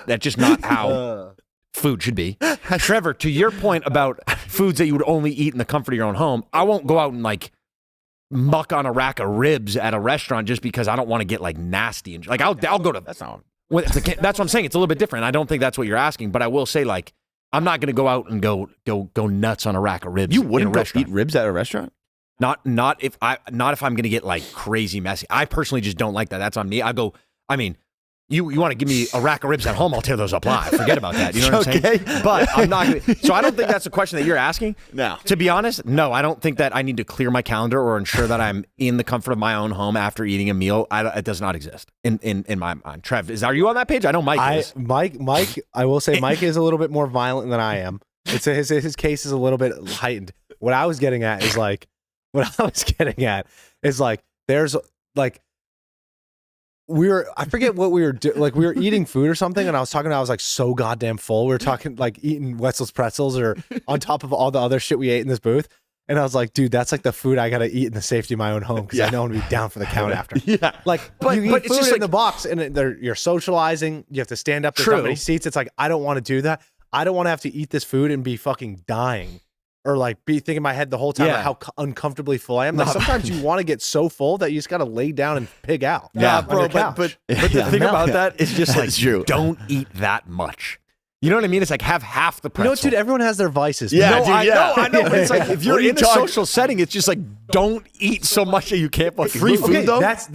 that's just not how food should be. Trevor, to your point about foods that you would only eat in the comfort of your own home, I won't go out and like muck on a rack of ribs at a restaurant just because I don't want to get like nasty and like I'll go to That's not. that's what I'm saying. It's a little bit different. I don't think that's what you're asking, but I will say like I'm not going to go out and go nuts on a rack of ribs. You wouldn't in a go restaurant. eat ribs at a restaurant? Not if I'm going to get like crazy messy. I personally just don't like that. That's on me. I mean, you want to give me a rack of ribs at home, I'll tear those up live. Forget about that. You know what I'm saying? But I'm not going to. So I don't think that's a question that you're asking. No. To be honest, no, I don't think that I need to clear my calendar or ensure that I'm in the comfort of my own home after eating a meal. It does not exist in my mind. Trev, are you on that page? I know Mike is. Mike, I will say Mike is a little bit more violent than I am. His case is a little bit heightened. What I was getting at is like, there's like, I forget what we were doing. Like we were eating food or something, and I was like so goddamn full. We were talking like eating Wetzel's pretzels or on top of all the other shit we ate in this booth. And I was like, dude, that's like the food I gotta eat in the safety of my own home because I know I'm gonna be down for the count after. Yeah. Like, But you eat it's food just in like- the box, and you're socializing. You have to stand up. There's not many seats. It's like I don't want to do that. I don't want to have to eat this food and be fucking dying, or like be thinking in my head the whole time Yeah. about how uncomfortably full I am. Like sometimes you want to get so full that you just gotta lay down and pig out. Yeah, on bro, your couch. but the thing about that is just like It's true. don't eat that much. You know what I mean? It's like have half the You pretzel. know what, dude? Everyone has their vices. Yeah, man. No, dude, I yeah. know, I know. But it's like if you're What are you in a talking- social setting, it's just like don't eat so much that you can't fucking Free move. food, Okay, though? that's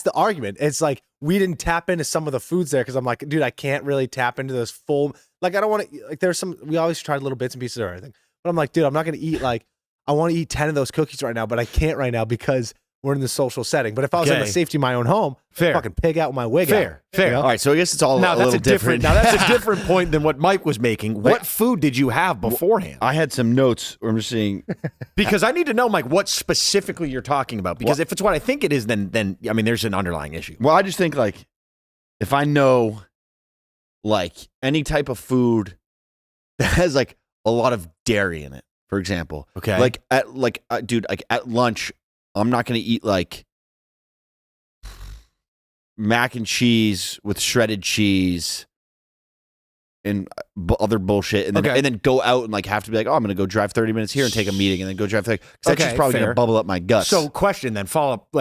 the argument. It's like we didn't tap into some of the foods there because I'm like, dude, I can't really tap into those full. Like I don't want to. Like there's some. We always try little bits and pieces or everything. But I'm like, dude, I'm not gonna eat like I want to eat 10 of those cookies right now, but I can't right now because we're in the social setting. But if I was in the Okay. safety of my own home, Fair. fucking pig out with my wig Fair, out. fair. You know? All right, so I guess it's all Now a that's little a different. Now that's a different point than what Mike was making. What food did you have beforehand? I had some notes where I'm just saying, Because I need to know, Mike, what specifically you're talking about. Because if it's what I think it is, then I mean, there's an underlying issue. well, I just think like if I know like any type of food that has like a lot of dairy in it, for example. Okay. Dude, like at lunch, I'm not going to eat like mac and cheese with shredded cheese and other bullshit, and then Okay. and then go out and like have to be like, oh, I'm gonna go drive 30 minutes here and take a meeting, and then go drive 30. Because that's Okay, just probably fair. gonna bubble up my guts. So, question then,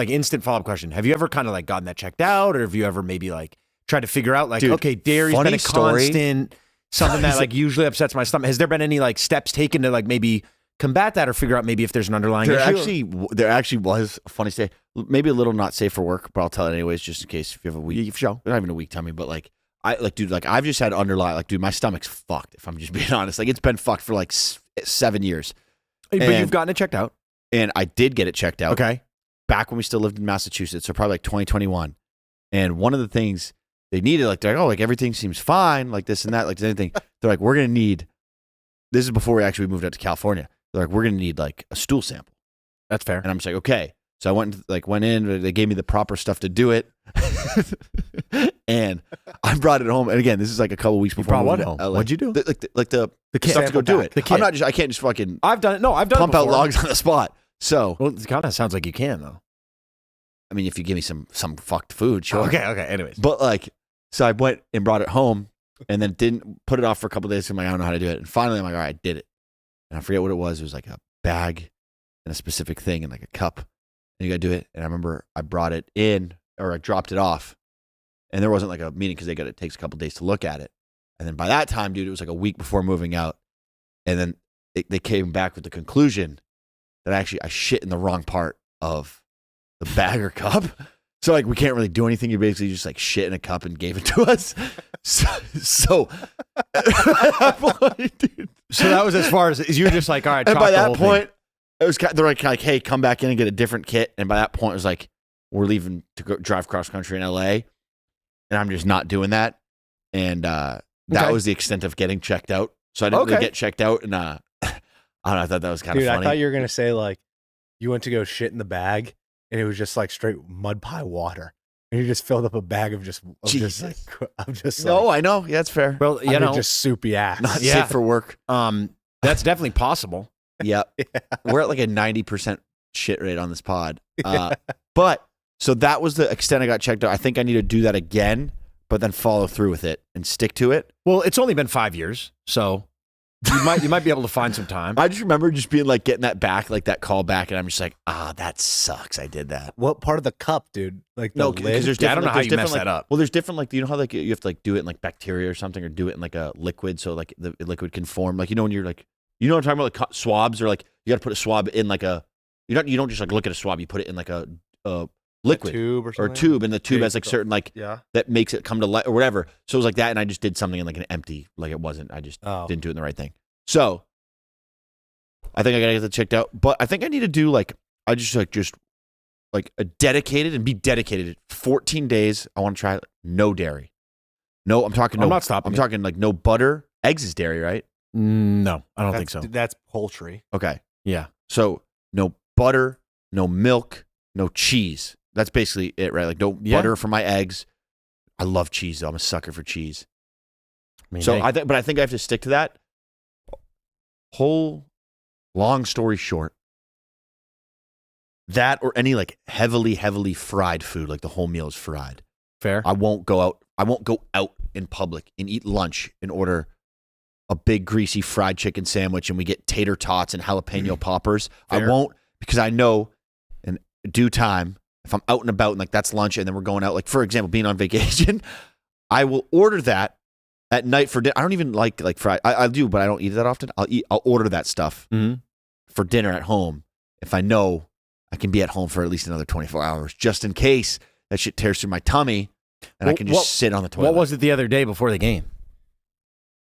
instant follow up question. Have you ever kind of like gotten that checked out, or have you ever maybe like tried to figure out like, Dude, okay, dairy's funny been a story. constant, something that like usually upsets my stomach. Has there been any like steps taken to like maybe combat that or figure out maybe if there's an underlying issue? there actually was a funny stay, maybe a little not safe for work, but I'll tell it anyways, just in case if you have a week show. Not even a week tummy, but like I've just had underlying, like, dude, my stomach's fucked. If I'm just being honest, like it's been fucked for like 7 years. But And- you've gotten it checked out. And I did get it checked out. Okay. Back when we still lived in Massachusetts, so probably like 2021. And one of the things they needed, like, they're like, oh, like everything seems fine, like this and that, like anything. They're like, we're gonna need. This is before we actually moved out to California. They're like, we're gonna need like a stool sample. That's fair. And I'm just like, okay. So I went in. They gave me the proper stuff to do it, and I brought it home. And again, this is like a couple weeks before. brought what moving to home? LA. What'd you do? The kit. stuff to go do Sample it. pack. The I'm kit. not. I can't just fucking I've done it. No, I've done pump it out before. logs on the spot. So Well, it kind of sounds like you can though. I mean, if you give me some fucked food, sure. Okay. Anyways, But like, so I went and brought it home, and then didn't put it off for a couple of days. I'm like, I don't know how to do it. And finally, I'm like, all right, I did it. And I forget what it was. It was like a bag and a specific thing and like a cup. And you got to do it. And I remember I brought it in, or I dropped it off, and there wasn't like a meeting because it takes a couple of days to look at it. And then by that time, dude, it was like a week before moving out. And then they came back with the conclusion that I shit in the wrong part of the bag or cup. So like we can't really do anything. You basically just like shit in a cup and gave it to us. So dude. so that was as far as you were just like, all right. And chalk by the that whole thing. point, it was they're like, hey, come back in and get a different kit. And by that point, it was like we're leaving to go drive cross country in LA, and I'm just not doing that. And that Okay. was the extent of getting checked out. So I didn't really Okay. get checked out, and I don't know. I thought that was kind of Dude, I funny. thought you were gonna say like you went to go shit in the bag, and it was just like straight mud pie water, and you just filled up a bag of just Jesus. no, I know. Yeah, that's fair. Well, you know, just soupy ass. Not Yeah. safe for work. that's definitely possible. Yep. We're at like a 90% shit rate on this pod. But so that was the extent I got checked out. I think I need to do that again, but then follow through with it and stick to it. Well, it's only been 5 years, so you might be able to find some time. I just remember just being like getting that back, like that call back, and I'm just like, that sucks. I did that. What part of the cup, dude? Like the No, lid? because there's Yeah, I different. don't know how there's you different, messed like, that up. Well, there's different, like, you know how like you have to like do it in like bacteria or something, or do it in like a liquid, so like the liquid can form. Like, you know, when you're like, you know what I'm talking about, like swabs, or like you got to put a swab in like a, you don't just like look at a swab, you put it in like a liquid tube or or something. tube, and the tube Yeah, has like certain like Yeah. that makes it come to light or whatever. So it was like that, and I just did something in like an empty, like it wasn't. I just Oh. didn't do it in the right thing. So I think I gotta get that checked out. But I think I need to do like I just like a dedicated and be dedicated. 14 days. I want to try no dairy. No, I'm talking. I'm No, not stopping I'm you. talking like no butter. Eggs is dairy, right? No, I don't think so. That's poultry. Okay. Yeah. So no butter, no milk, no cheese. That's basically it, right? Like no butter for my eggs. I love cheese though. I'm a sucker for cheese. I mean, So hey, but I think I have to stick to that. Long story short, that or any like heavily fried food, like the whole meal is fried. fair. I won't go out in public and eat lunch and order a big greasy fried chicken sandwich and we get tater tots and jalapeno poppers. Fair. I won't, because I know in due time, if I'm out and about and like that's lunch and then we're going out, like for example, being on vacation, I will order that at night for dinner. I don't even like fried. I do, but I don't eat it that often. I'll order that stuff Mhm. for dinner at home if I know I can be at home for at least another 24 hours, just in case that shit tears through my tummy and I Well, can just sit on the toilet. What was it the other day before the game?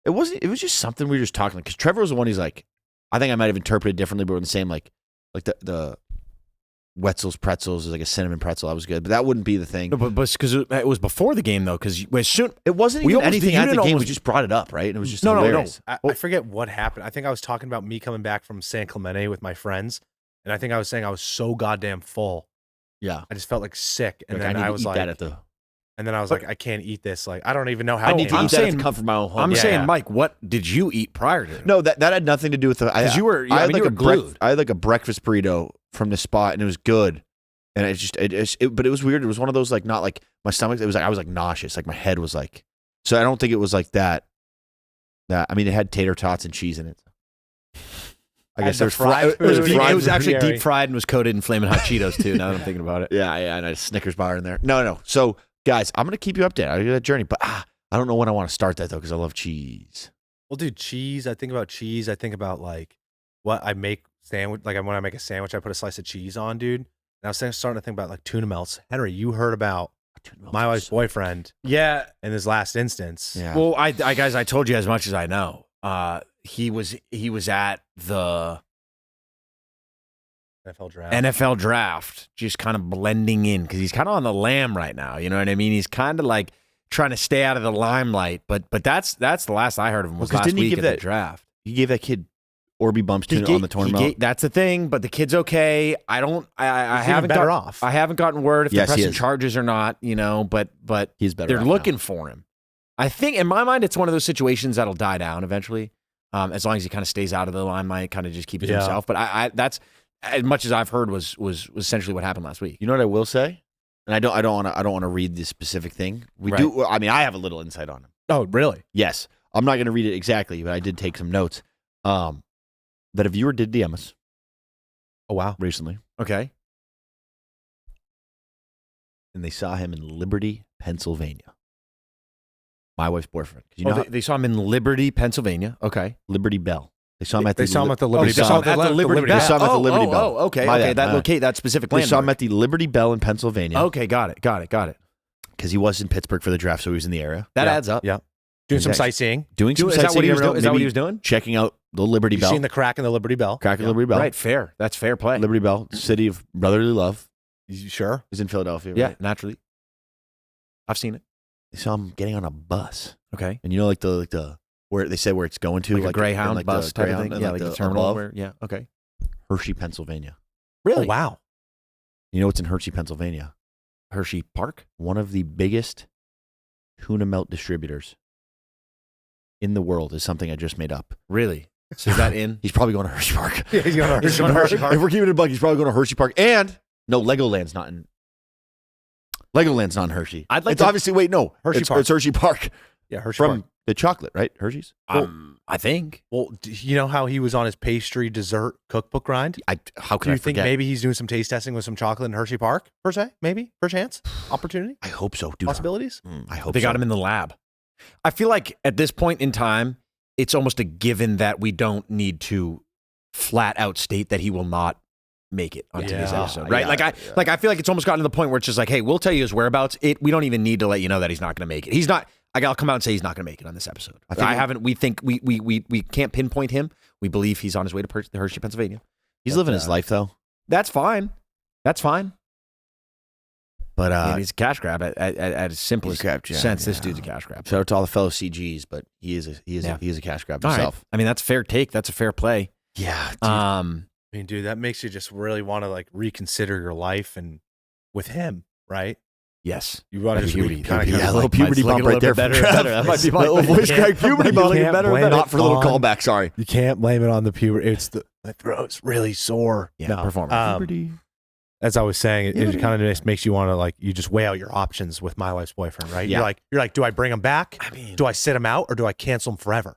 It wasn't. It was just something we were just talking. Because Trevor was the one. He's like, I think I might have interpreted differently, but we're the same. Like the Wetzel's pretzels is like a cinnamon pretzel. That was good, but that wouldn't be the thing. No, but because it was before the game though. Because as soon It wasn't We even almost- anything you at the didn't game. We almost- just brought it up, right? And it was just No. hilarious. I forget what happened. I think I was talking about me coming back from San Clemente with my friends, and I think I was saying I was so goddamn full. Yeah, I just felt like sick, and Like, then I need I to was eat like, that at the. I can't eat this. Like, I don't even know how. I it need to came I'm eat out. that saying- to come from my own home. I'm Yeah, saying, yeah. Mike, what did you eat prior to? No, that had nothing to do with the. because you were. I I had mean, like you were glued. I had like a breakfast burrito from the spot, and it was good. And but it was weird. It was one of those like not like my stomach. It was like I was like nauseous. Like my head was like. So I don't think it was like that. I mean, it had tater tots and cheese in it. I Had guess the there's fried fried. food. It was actually Very- deep fried and was coated in flaming hot Cheetos too. Now that I'm thinking about it. Yeah, and a Snickers bar in there. No. So guys, I'm gonna keep you updated. I'll do that journey, but I don't know when I want to start that though because I love cheese. Well, dude, cheese. I think about cheese. I think about like what I make sandwich. Like when I make a sandwich, I put a slice of cheese on, dude. And I was starting to think about like tuna melts. Henry, you heard about my wife's boyfriend Yeah. in this last instance. Yeah. Well, I guys, I told you as much as I know. He was at the NFL draft. NFL draft, just kind of blending in because he's kind of on the lam right now. You know what I mean? He's kind of like trying to stay out of the limelight. But that's the last I heard of him was 'cause last didn't he week give at that- the draft. He gave that kid Orby bumps to on the tournament. That's the thing, but the kid's okay. I haven't better off. I haven't gotten word if they're Yes, he pressing is. charges or not, but He's better. they're off looking now. for him. I think in my mind, it's one of those situations that'll die down eventually. As long as he kind of stays out of the limelight, kind of just keep it to himself. But I that's as much as I've heard was essentially what happened last week. You know what I will say, and I don't want to read this specific thing. We Right. do. I mean, I have a little insight on him. Oh, really? Yes, I'm not going to read it exactly, but I did take some notes. That a viewer did DM us. Oh, wow. Recently, Okay. and they saw him in Liberty, Pennsylvania. My wife's boyfriend. 'Cause you know They saw him in Liberty, Pennsylvania. Okay. Liberty Bell. They saw him at They the saw him at the Oh, Liberty they Bell. saw him at the Liberty Bell. They saw him at the Liberty Bell. Oh, okay. My Okay. bad. That specific They saw him landmark. at the Liberty Bell in Pennsylvania. Okay. Got it. Because he was in Pittsburgh for the draft, so he was in the area. That Yeah. adds up. Yeah. Doing some Exactly. sightseeing. Doing some Is that what sightseeing. he was you never doing? know, Is that what maybe he was doing? checking out the Liberty You've Bell. seen the crack in the Liberty Bell. Crack of Liberty Bell. Right. Fair. That's fair play. Liberty Bell, city of brotherly love. You sure? Is in Philadelphia. Yeah. Right? Naturally. I've seen it. They saw him getting on a bus, Okay. and you know, like the where they said where it's going to, Like a Greyhound like bus the type of Greyhound thing. and, Yeah. Like the terminal. above, Where, yeah. Okay. Hershey, Pennsylvania. Really? Oh, wow. You know what's in Hershey, Pennsylvania? Hershey Park. One of the biggest tuna melt distributors in the world is something I just made up. Really? So is that in? He's probably going to Hershey Park. Yeah, he's going to He's going to Hershey Park. If we're keeping it a buck, he's probably going to Hershey Park. And no, Legoland's not in. Legoland's not in Hershey. I'd like it's to- obviously Hershey it's, Park. It's Hershey Park Yeah, Hershey from Park. the chocolate, right? Hershey's. I think. Well, you know how he was on his pastry dessert cookbook grind? How could Do I you think forget? maybe he's doing some taste testing with some chocolate in Hershey Park, per se? Maybe? Per chance? Opportunity? I hope so, dude. Possibilities? I hope They so. got him in the lab. I feel like at this point in time, it's almost a given that we don't need to flat out state that he will not make it onto this Yeah. episode, right? Yeah. I feel like it's almost gotten to the point where it's just like, hey, we'll tell you his whereabouts. We don't even need to let you know that he's not going to make it. He's not. I'll come out and say he's not going to make it on this episode. We think we can't pinpoint him. We believe he's on his way to Hershey, Pennsylvania. He's living his life though. That's fine. That's fine. But And he's a cash grab at its simplest he's a cash- sense. This yeah. dude's a cash grab. shout out to all the fellow CGs, but he is a cash grab All right. himself. I mean, that's a fair take. That's a fair play. Yeah. Dude. I mean, dude, that makes you just really want to like reconsider your life and with him, right? Yes. You want to just Puberty. kind yeah, a of little puberty bump right there. Better, from Trev. better. That might be my little voice crack puberty You bump. can't blame Not for a little on- callback. Sorry. You can't blame it on the puberty. It's my throat's really sore. Yeah, No. performance. As I was saying, it kind of just makes you want to like you just weigh out your options with my wife's boyfriend, right? Yeah. You're like, do I bring him back? I mean, Do I sit him out or do I cancel him forever?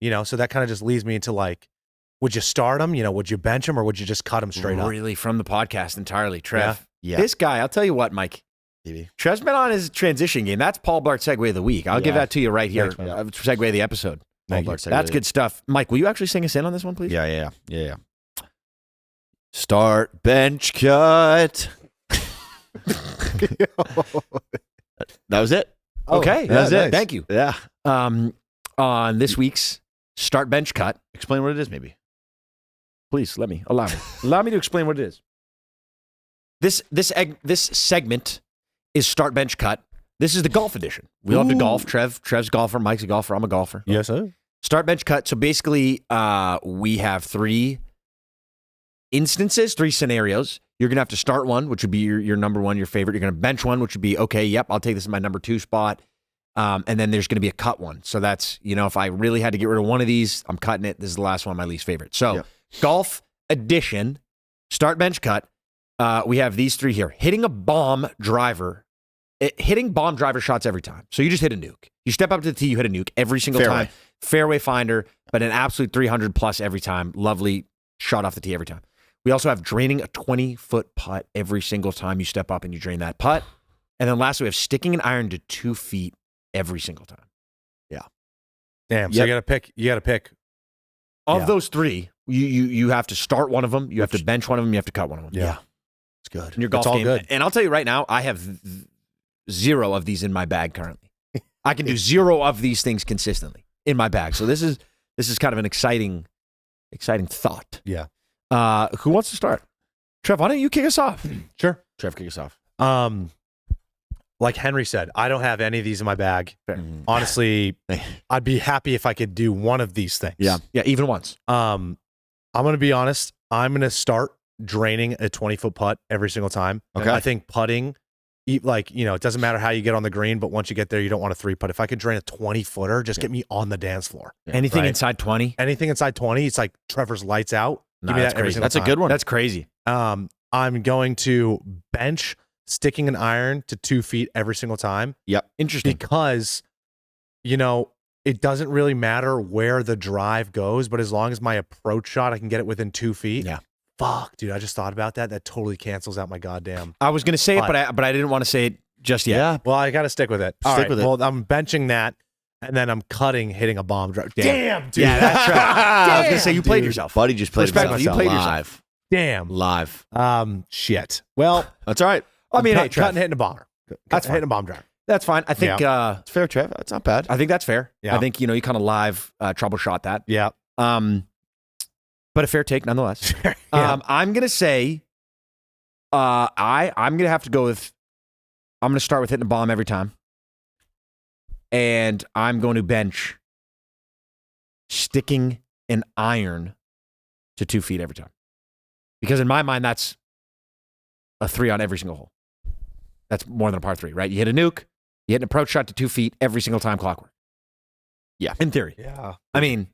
You know, so that kind of just leads me into like, would you start him? You know, would you bench him or would you just cut him straight up? really from the podcast entirely, Trev. Yeah. This guy, I'll tell you what, Mike. Maybe. Trev's been on his transition game. That's Paul Blart segue of the week. I'll give Yeah. that to you right here. Thanks, man. Segue of the episode. Thank you. That's good stuff. Mike, will you actually sing us in on this one, please? Yeah. Start bench cut. That was it. Okay. yeah, That's it. nice. Thank you. Yeah. On this week's Start Bench Cut, Explain what it is, maybe. please allow me to explain what it is. This segment is Start Bench Cut. This is the golf edition. We love to golf. Trev's a golfer. Mike's a golfer. I'm a golfer. Yes, sir. Start bench cut. So basically, we have three instances, three scenarios. You're going to have to start one, which would be your number one, your favorite. You're going to bench one, which would be, okay, yep, I'll take this as my number two spot. And then there's going to be a cut one. So that's, if I really had to get rid of one of these, I'm cutting it. This is the last one, my least favorite. So Yep. golf edition, start bench cut. We have these three here. Hitting a bomb driver. Hitting bomb driver shots every time. So you just hit a nuke. You step up to the tee, you hit a nuke every single Fairway. time. Fairway finder, but an absolute 300 plus every time. Lovely shot off the tee every time. We also have draining a 20-foot putt every single time you step up and you drain that putt. And then lastly, we have sticking an iron to 2 feet every single time. Damn. So Yep. you got to pick. Of Yeah. those three, you have to start one of them, you have to bench one of them, you have to cut one of them. Yeah. It's good. In your golf all game. good. And I'll tell you right now, I have zero of these in my bag currently. I can do zero of these things consistently in my bag. So this is kind of an exciting thought. Yeah. Who wants to start? Trev, why don't you kick us off? Sure. Trev, kick us off. Like Henry said, I don't have any of these in my bag. Mhm. Honestly, I'd be happy if I could do one of these things. Yeah. Yeah, even once. I'm going to be honest. I'm going to start draining a 20-foot putt every single time. Okay. I think putting, it doesn't matter how you get on the green, but once you get there, you don't want a 3-putt. If I could drain a 20-footer, just get me on the dance floor. Yeah. Anything Right. inside 20? Anything inside 20, it's like Trevor's lights out. Nah, Give me that's that every crazy. single That's a time. good one. That's crazy. I'm going to bench sticking an iron to 2 feet every single time Interesting. because, it doesn't really matter where the drive goes, but as long as my approach shot, I can get it within 2 feet. Yeah. Fuck, dude. I just thought about that. That totally cancels out my goddamn. I was going to say it, But- but I didn't want to say it just yet. Yeah. Well, I got to stick with it. All Stick right, with it. Well, I'm benching that, and then I'm hitting a bomb drive. Damn, dude. Yeah, that's right. I was going to say, you played dude. yourself. Buddy just played Respectfully, himself. you played live. Damn. Live. Shit. Well, That's all right. I mean, hey, cut Trev, and hitting a bomber. That's Hitting a bomb drive. that's fine. I think It's fair, Trev. That's not bad. I think that's fair. Yeah. I think, you kind of live troubleshot that. Yeah. But a fair take nonetheless. Yeah. I'm going to say I'm going to have to go with I'm going to start with hitting a bomb every time. And I'm going to bench sticking an iron to 2 feet every time. Because in my mind, that's a 3 on every single hole. That's more than a par 3, right? You hit a nuke, you hit an approach shot to 2 feet every single time clockwork. Yeah. In theory. Yeah. I mean,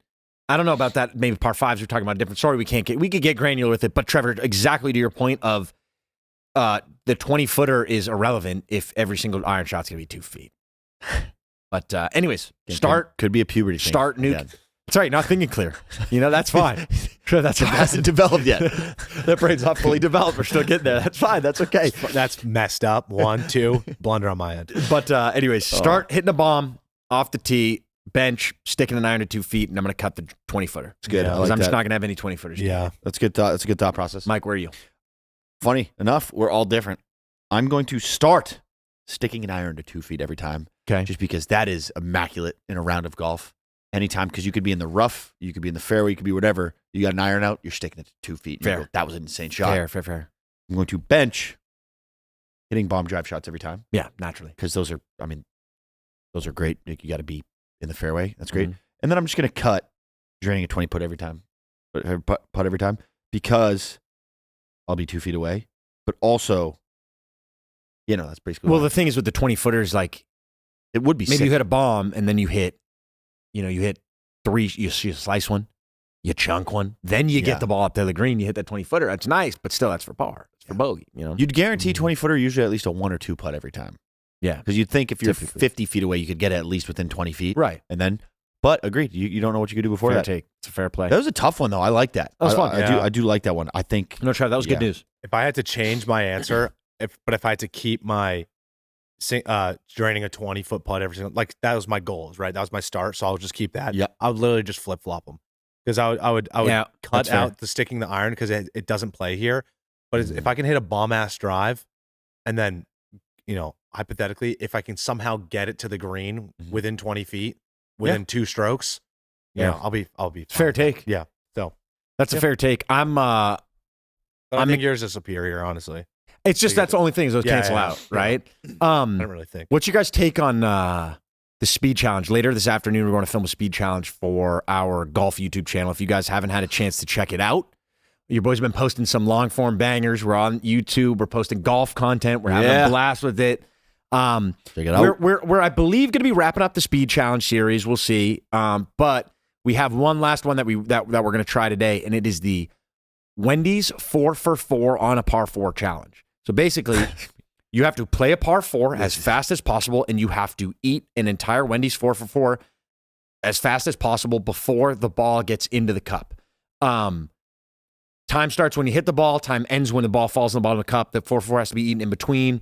I don't know about that. Maybe par 5s, we're talking about a different story. We could get granular with it. But Trevor, exactly to your point of the 20-footer is irrelevant if every single iron shot's going to be 2 feet. But anyways, Could be a puberty thing. start nuke. Again. That's right, not thinking clear. That's fine. That's It hasn't developed yet. that brain's not fully developed. We're still getting there. That's fine. That's okay. That's messed up. 1, 2, blunder on my end. But anyways, start hitting a bomb off the tee, bench, sticking an iron to 2 feet, and I'm going to cut the 20-footer. It's good. Yeah. I Because like I'm just that. not going to have any 20-footers. Yeah. That's good thought. That's a good thought process. Mike, where are you? Funny enough, we're all different. I'm going to start sticking an iron to 2 feet every time. Okay. Just because that is immaculate in a round of golf. Anytime, because you could be in the rough, you could be in the fairway, you could be whatever. You got an iron out, you're sticking it to 2 feet. And you Fair. go, that was an insane shot. Fair. I'm going to bench hitting bomb drive shots every time Yeah, naturally. because those are great. Like, you got to be in the fairway. That's great. Mhm. And then I'm just going to cut draining a 20 putt every time, putt every time because I'll be 2 feet away. But also, that's basically Well, what the thing is with the 20-footers, like it would be maybe sick. you hit a bomb and then you hit 3, you slice one, you chunk one, then you Yeah. get the ball up to the green, you hit that 20-footer. That's nice, but still, that's for par. It's for bogey, You'd guarantee 20-footer usually at least a 1 or 2 putt every time. Yeah. Because you'd think if you're Typically. 50 feet away, you could get it at least within 20 feet. Right. And then, but agreed, you don't know what you could do before Fair that. take. It's a fair play. That was a tough one, though. I like that. That was fun. I do like that one. I think, No, Trev, that was good Yeah. news. If I had to change my answer, if I had to keep my draining a 20-foot putt every single, like that was my goals, right? That was my start, so I'll just keep that. Yeah. I would literally just flip flop them because I would Yeah, cut that's fair. out the sticking the iron because it doesn't play here. But if I can hit a bomb ass drive, and then hypothetically, if I can somehow get it to the green Mhm. within 20 feet within 2 strokes, I'll be Fair fine. take. Yeah. So That's a Yep. fair take. but I I'm- think yours is superior, honestly. It's just that's the only thing is those Yeah, cancel yeah, out, yeah. right? I don't really think. What's your guys' take on the speed challenge? Later this afternoon, we're going to film a speed challenge for our golf YouTube channel. If you guys haven't had a chance to check it out, your boys have been posting some long form bangers. We're on YouTube. We're posting golf content. We're having a blast with it. check it out. We're I believe going to be wrapping up the speed challenge series. We'll see. But we have one last one that we're going to try today, and it is the Wendy's 4 for 4 on a par 4 challenge. So basically, you have to play a par 4 as fast as possible, and you have to eat an entire Wendy's 4 for 4 as fast as possible before the ball gets into the cup. Time starts when you hit the ball. Time ends when the ball falls in the bottom of the cup. The 4 for 4 has to be eaten in between.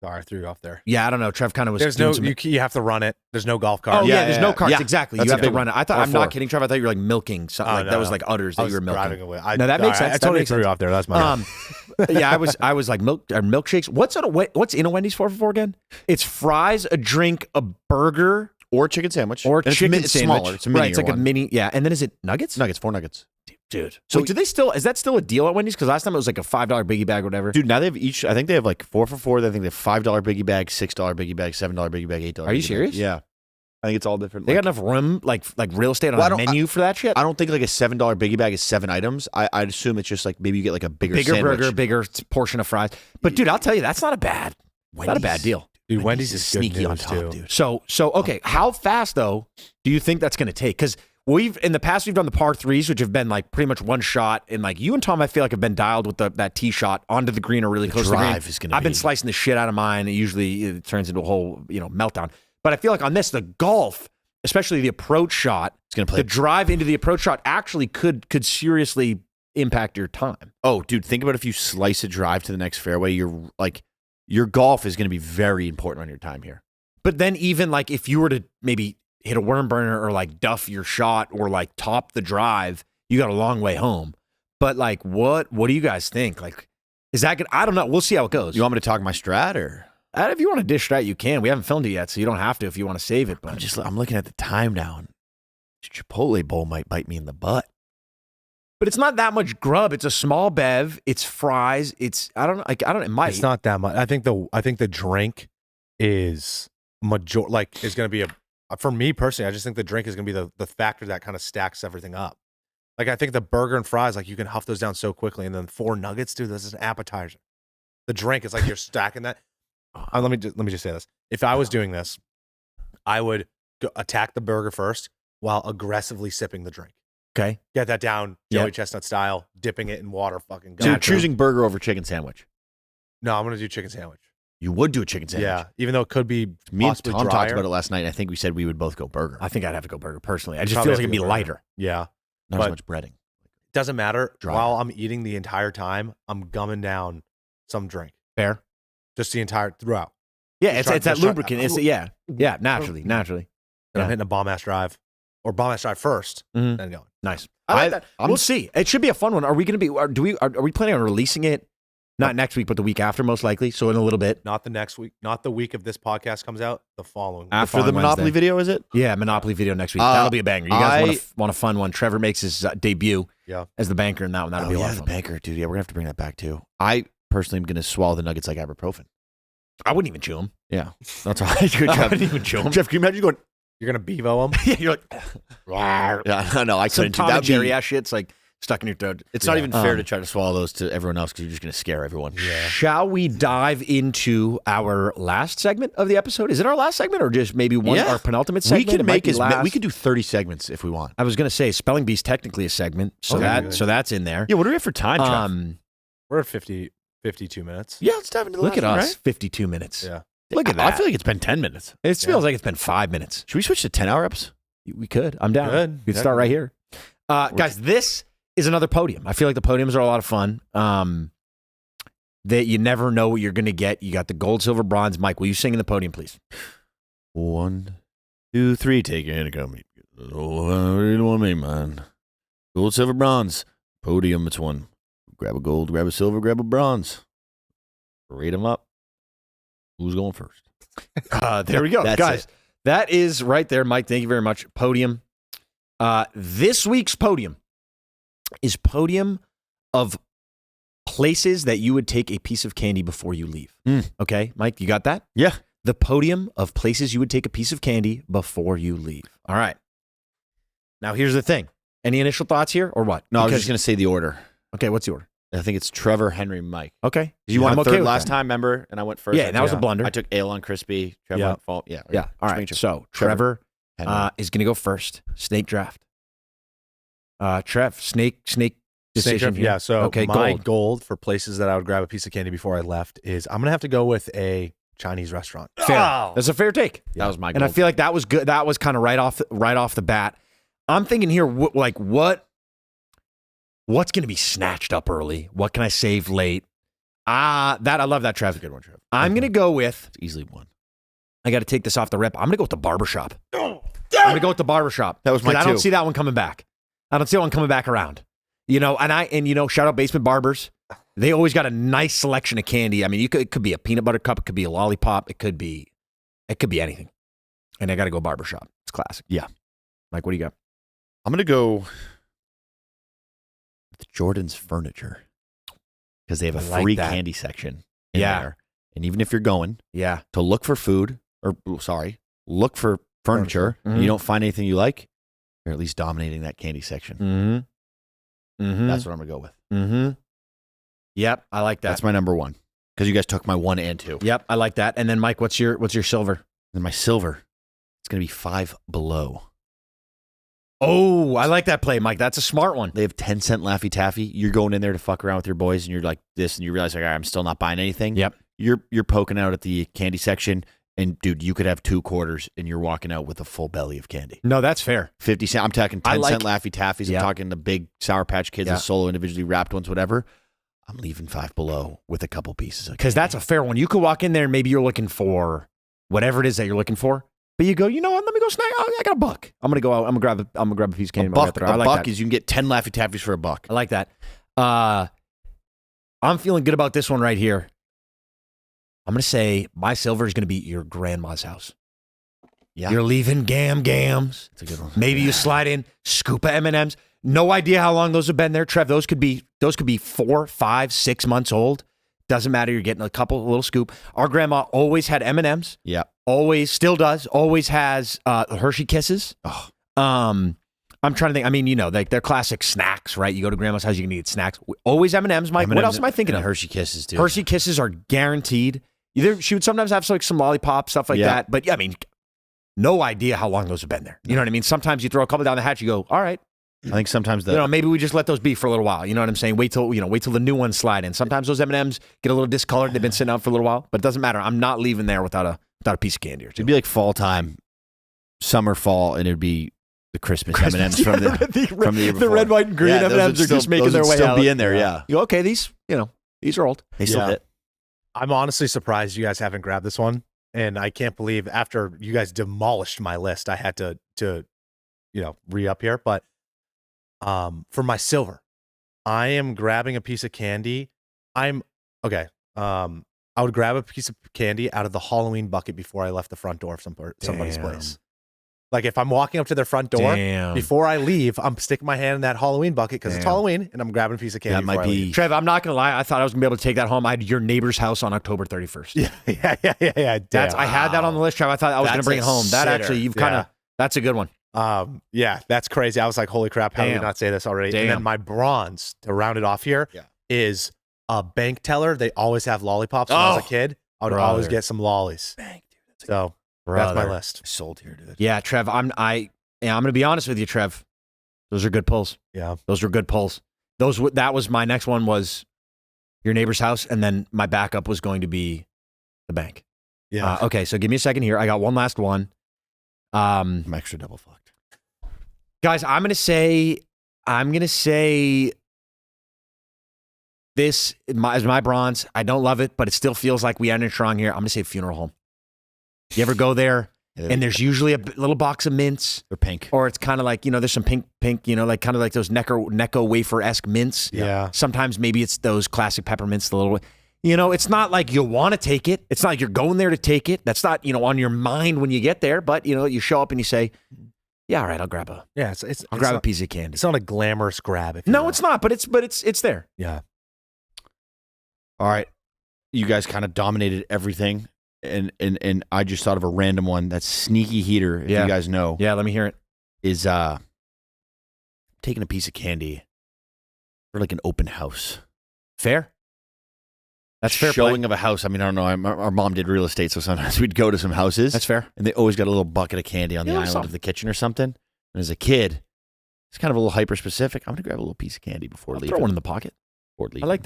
Sorry, I threw you off there. Yeah, I don't know. Trev kind of was. There's doing no, some- you have to run it. There's no golf cart. Oh yeah, Yeah, there's yeah, no carts. yeah. Exactly, That's you have a to big run it. I thought Par I'm four. not kidding, Trev. I thought you were like milking something. Oh, Like no, that was no. like udders I that was you were milking. driving away. No, that makes sense. I That totally makes threw you sense. off there. That's my bad. Yeah, I was like milkshakes. What's in a Wendy's 4 for 4 again? It's fries, a drink, a burger, Or chicken sandwich. or And it's chicken it's sandwich. smaller. It's a mini. Right, it's like a mini. Yeah, and then is it nuggets? nuggets, 4 nuggets. Dude. So- So do they still? Is that still a deal at Wendy's? Because last time it was like a $5 biggie bag or whatever. Dude, now they have each, I think they have like 4 for 4. I think they have $5 biggie bag, $6 biggie bag, $7 biggie bag, $8. Are you biggie bag. serious? Yeah. I think it's all different. They got enough room, like real estate on Well, a menu for that shit. I don't think like a $7 biggie bag is 7 items. I'd assume it's just like maybe you get like a bigger sandwich. burger, bigger portion of fries. But dude, I'll tell you, that's not a bad deal. Dude, Wendy's is sneaky good on news, top, too. dude. So okay, how fast though do you think that's going to take? Because in the past we've done the par threes, which have been like pretty much one shot, and like you and Tom, I feel like have been dialed with that tee shot onto the green or really close to the green. Drive is going to. I've been slicing the shit out of mine. It turns into a whole meltdown. But I feel like on this, the golf, especially the approach shot, It's going to play the drive into the approach shot actually could seriously impact your time. Oh, dude, think about if you slice a drive to the next fairway. Your golf is going to be very important on your time here. But then even like if you were to maybe hit a worm burner or like duff your shot or like top the drive, you got a long way home. But like, what do you guys think? Like, is that good? I don't know. We'll see how it goes. You want me to talk my strat or? If you want to dish strat, you can. We haven't filmed it yet, so you don't have to if you want to save it. But I'm looking at the time now, and this Chipotle bowl might bite me in the butt. But it's not that much grub. It's a small bev. It's fries. It might. It's not that much. I think the drink is is going to be for me personally. I just think the drink is going to be the factor that kind of stacks everything up. Like I think the burger and fries, like you can huff those down so quickly, and then 4 nuggets, dude, this is an appetizer. The drink is like you're stacking that. Let me just say this: if I was doing this, I would attack the burger first while aggressively sipping the drink. Okay, get that down Joey Chestnut style, dipping it in water. Fucking. So you're choosing burger over chicken sandwich? No, I'm gonna do chicken sandwich. You would do a chicken sandwich? Yeah, even though it could be me and possibly Tom drier. talked about it last night. And I think we said we would both go burger. I think I'd have to go burger personally. I just Probably feel like it'd be lighter. Yeah, not as much breading. Doesn't matter. Drier. While I'm eating the entire time, I'm gumming down some drink. Fair. Just the entire throughout. Yeah, it's that lubricant. Naturally. And I'm hitting a bomb ass drive or bomb ass drive first, then going. Nice. I like that. We'll see. It should be a fun one. Are we going to be? Are we planning on releasing it? Not next week, but the week after, most likely. So in a little bit. Not the next week. Not the week of this podcast comes out. The following week. After the Monopoly Wednesday. video, is it? Yeah, Monopoly video next week. That'll be a banger. You guys want a fun one? Trevor makes his debut as the banker in that one. That'll be a lot of fun. The banker, dude. Yeah, we're gonna have to bring that back too. I personally am gonna swallow the nuggets like ibuprofen. I wouldn't even chew them. Yeah, that's all right. Good job. I wouldn't even chew them. Jeff, can you imagine going? You're gonna bevo them. Yeah, you're like, yeah, no, I some couldn't. Tom and Jerry ass shit's like stuck in your throat. It's not even fair to try to swallow those to everyone else because you're just gonna scare everyone. Yeah. Shall we dive into our last segment of the episode? Is it our last segment or just maybe our penultimate segment? We could do 30 segments if we want. I was gonna say Spelling Bee's technically a segment, so that's in there. Yeah, what do we have for time, Jeff? We're at 52 minutes. Yeah, let's dive into the Look at last us, one, 52 minutes. Yeah. Look at that. I feel like it's been 10 minutes. It feels like it's been 5 minutes. Should we switch to 10-hour eps? We could. I'm down. Good. We could start right here. Guys, this is another podium. I feel like the podiums are a lot of fun. That you never know what you're going to get. You got the gold, silver, bronze. Mike, will you sing in the podium, please? 1, 2, 3, take your hand and come. Oh, I really want to make mine. Gold, silver, bronze. Podium, it's one. Grab a gold, grab a silver, grab a bronze. Rate them up. Who's going first? There we go. Guys, it. That is right there. Mike, thank you very much. Podium. This week's podium is podium of places that you would take a piece of candy before you leave. Okay, Mike, you got that? Yeah. The podium of places you would take a piece of candy before you leave. All right. Now, here's the thing. Any initial thoughts here or what? No, I was just going to say the order. Okay, what's the order? I think it's Trevor, Henry, Mike. Okay. You won I'm third with last that. time, remember? And I went first. Yeah, that was a blunder. I took Ale on Crispy. Trevor went fault. Yeah. Yeah. All right. So Trevor is going to go first. Snake draft. Trev, snake decision here. Yeah. So okay, my gold. gold for places that I would grab a piece of candy before I left is I'm gonna have to go with a Chinese restaurant. Fair. That's a fair take. That was my gold. And I feel like that was good. That was kind of right off the bat. I'm thinking here, what's going to be snatched up early? What can I save late? I love that, Trev. That's a good one, Trev. I'm going to go with. It's easily one. I got to take this off the rip. I'm going to go with the barbershop. I'm going to go with the barbershop. That was my I don't two. see that one coming back. I don't see that one coming back around. Shout out Basement Barbers. They always got a nice selection of candy. I mean, it could be a peanut butter cup. It could be a lollipop. It could be anything. And I got to go barbershop. It's classic. Yeah. Mike, what do you got? I'm going to go with Jordan's Furniture because they have a free candy section in there. And even if you're going to look for food, look for furniture, and Mhm. you don't find anything you like, you're at least dominating that candy section. Mm-hmm. That's what I'm gonna go with. Mm-hmm. Yep, I like that. That's my number one because you guys took my 1 and 2. Yep, I like that. And then Mike, what's your silver? And my silver, it's gonna be Five Below. Oh, I like that play, Mike. That's a smart one. They have 10-cent Laffy Taffy. You're going in there to fuck around with your boys, and you're like this, and you realize like, all right, I'm still not buying anything. Yep. You're poking out at the candy section, and dude, you could have 2 quarters, and you're walking out with a full belly of candy. No, that's fair. 50 cent. I'm talking 10-cent Laffy Taffies. Yeah. I'm talking the big Sour Patch Kids, Yeah. the solo individually wrapped ones, whatever. I'm leaving Five Below with a couple pieces of Because candy. that's a fair one. You could walk in there and maybe you're looking for whatever it is that you're looking for, but you go, you know what? Let me go snack. Oh, I got $1. I'm gonna go out. I'm gonna grab a piece of candy. a I like buck that. is you can get 10 Laffy Taffies for $1. I like that. I'm feeling good about this one right here. I'm gonna say my silver is gonna be your grandma's house. Yeah. You're leaving gams. That's a good one. Maybe you slide in scoop of M&Ms. No idea how long those have been there, Trev. Those could be 4, 5, 6 months old. Doesn't matter. You're getting a little scoop. Our grandma always had M&Ms. Yeah. Always, still does. Always has Hershey Kisses. Oh. I'm trying to think. I mean, you know, like they're classic snacks, right? You go to grandma's house, you can eat snacks. Always M&Ms, Mike. What else am I thinking of? Hershey Kisses too. Hershey Kisses are guaranteed. She would sometimes have like some lollipop stuff like that. But yeah, I mean, no idea how long those have been there. You know what I mean? Sometimes you throw a couple down the hatch, you go, all right. I think sometimes Maybe we just let those be for a little while. You know what I'm saying? Wait till the new ones slide in. Sometimes those M&Ms get a little discolored. They've been sitting out for a little while, but it doesn't matter. I'm not leaving there without a piece of candy or two. it'd be like fall time, summer, fall, and it'd be the Christmas M&Ms from the year before. The red, white, and green Yeah, those M&Ms would are just still- making those their would way still out. be in there, yeah. You go, okay, these are old. They still Yeah. hit. I'm honestly surprised you guys haven't grabbed this one, and I can't believe after you guys demolished my list, I had to re-up here. But for my silver, I am grabbing a piece of candy. I would grab a piece of candy out of the Halloween bucket before I left the front door of somebody's Damn. place. Like if I'm walking up to their front door, Damn. before I leave, I'm sticking my hand in that Halloween bucket because it's Damn. Halloween, and I'm grabbing a piece of candy. That might before I be- leave. Trev, I'm not going to lie. I thought I was going to be able to take that home. I had your neighbor's house on October 31st. Yeah. That's damn. I had that on the list, Trev. I thought I was going to That's bring a it home. That sitter. actually, you've kind of, that's a good one. Yeah, that's crazy. I was like, holy crap, how did we Damn. not say this already? And Damn. then my bronze, to round it off here, Yeah. is a bank teller. They always have lollipops when I was a Oh, kid. I would brother. always get some lollies. Bang, dude. So that's my Brother. list. Sold here, dude. Yeah, Trev, I'm going to be honest with you, Trev. Those are good pulls. Yeah. Those were good pulls. That was my next one was your neighbor's house, and then my backup was going to be the bank. Yeah. Okay, so give me a second here. I got one last one. I'm extra double fucked. Guys, I'm gonna say this is my bronze. I don't love it, but it still feels like we ended strong here. I'm gonna say funeral home. You ever go there and there's usually a little box of mints, They're pink. or it's kind of like, there's some pink, like kind of like those Necco wafer-esque mints. Yeah. Sometimes maybe it's those classic peppermints, the little, it's not like you want to take it. It's not like you're going there to take it. That's not, on your mind when you get there, but you show up and you say, yeah, all right, I'll grab a piece of candy. It's not a glamorous grab. If you No, will. it's not, but it's there. Yeah. All right. You guys kind of dominated everything. And I just thought of a random one. That's sneaky heater, if Yeah. you guys know, Yeah, let me hear it. is taking a piece of candy for like an open house. Fair. That's fair play. Showing of a house. I mean, I don't know. Our mom did real estate, so sometimes we'd go to some houses. That's fair. And they always got a little bucket of candy on the Yeah, island something. of the kitchen or something. And as a kid, it's kind of a little hyper specific. I'm going to grab a little piece of candy before I'll leaving. throw one in the pocket. Before leaving. I like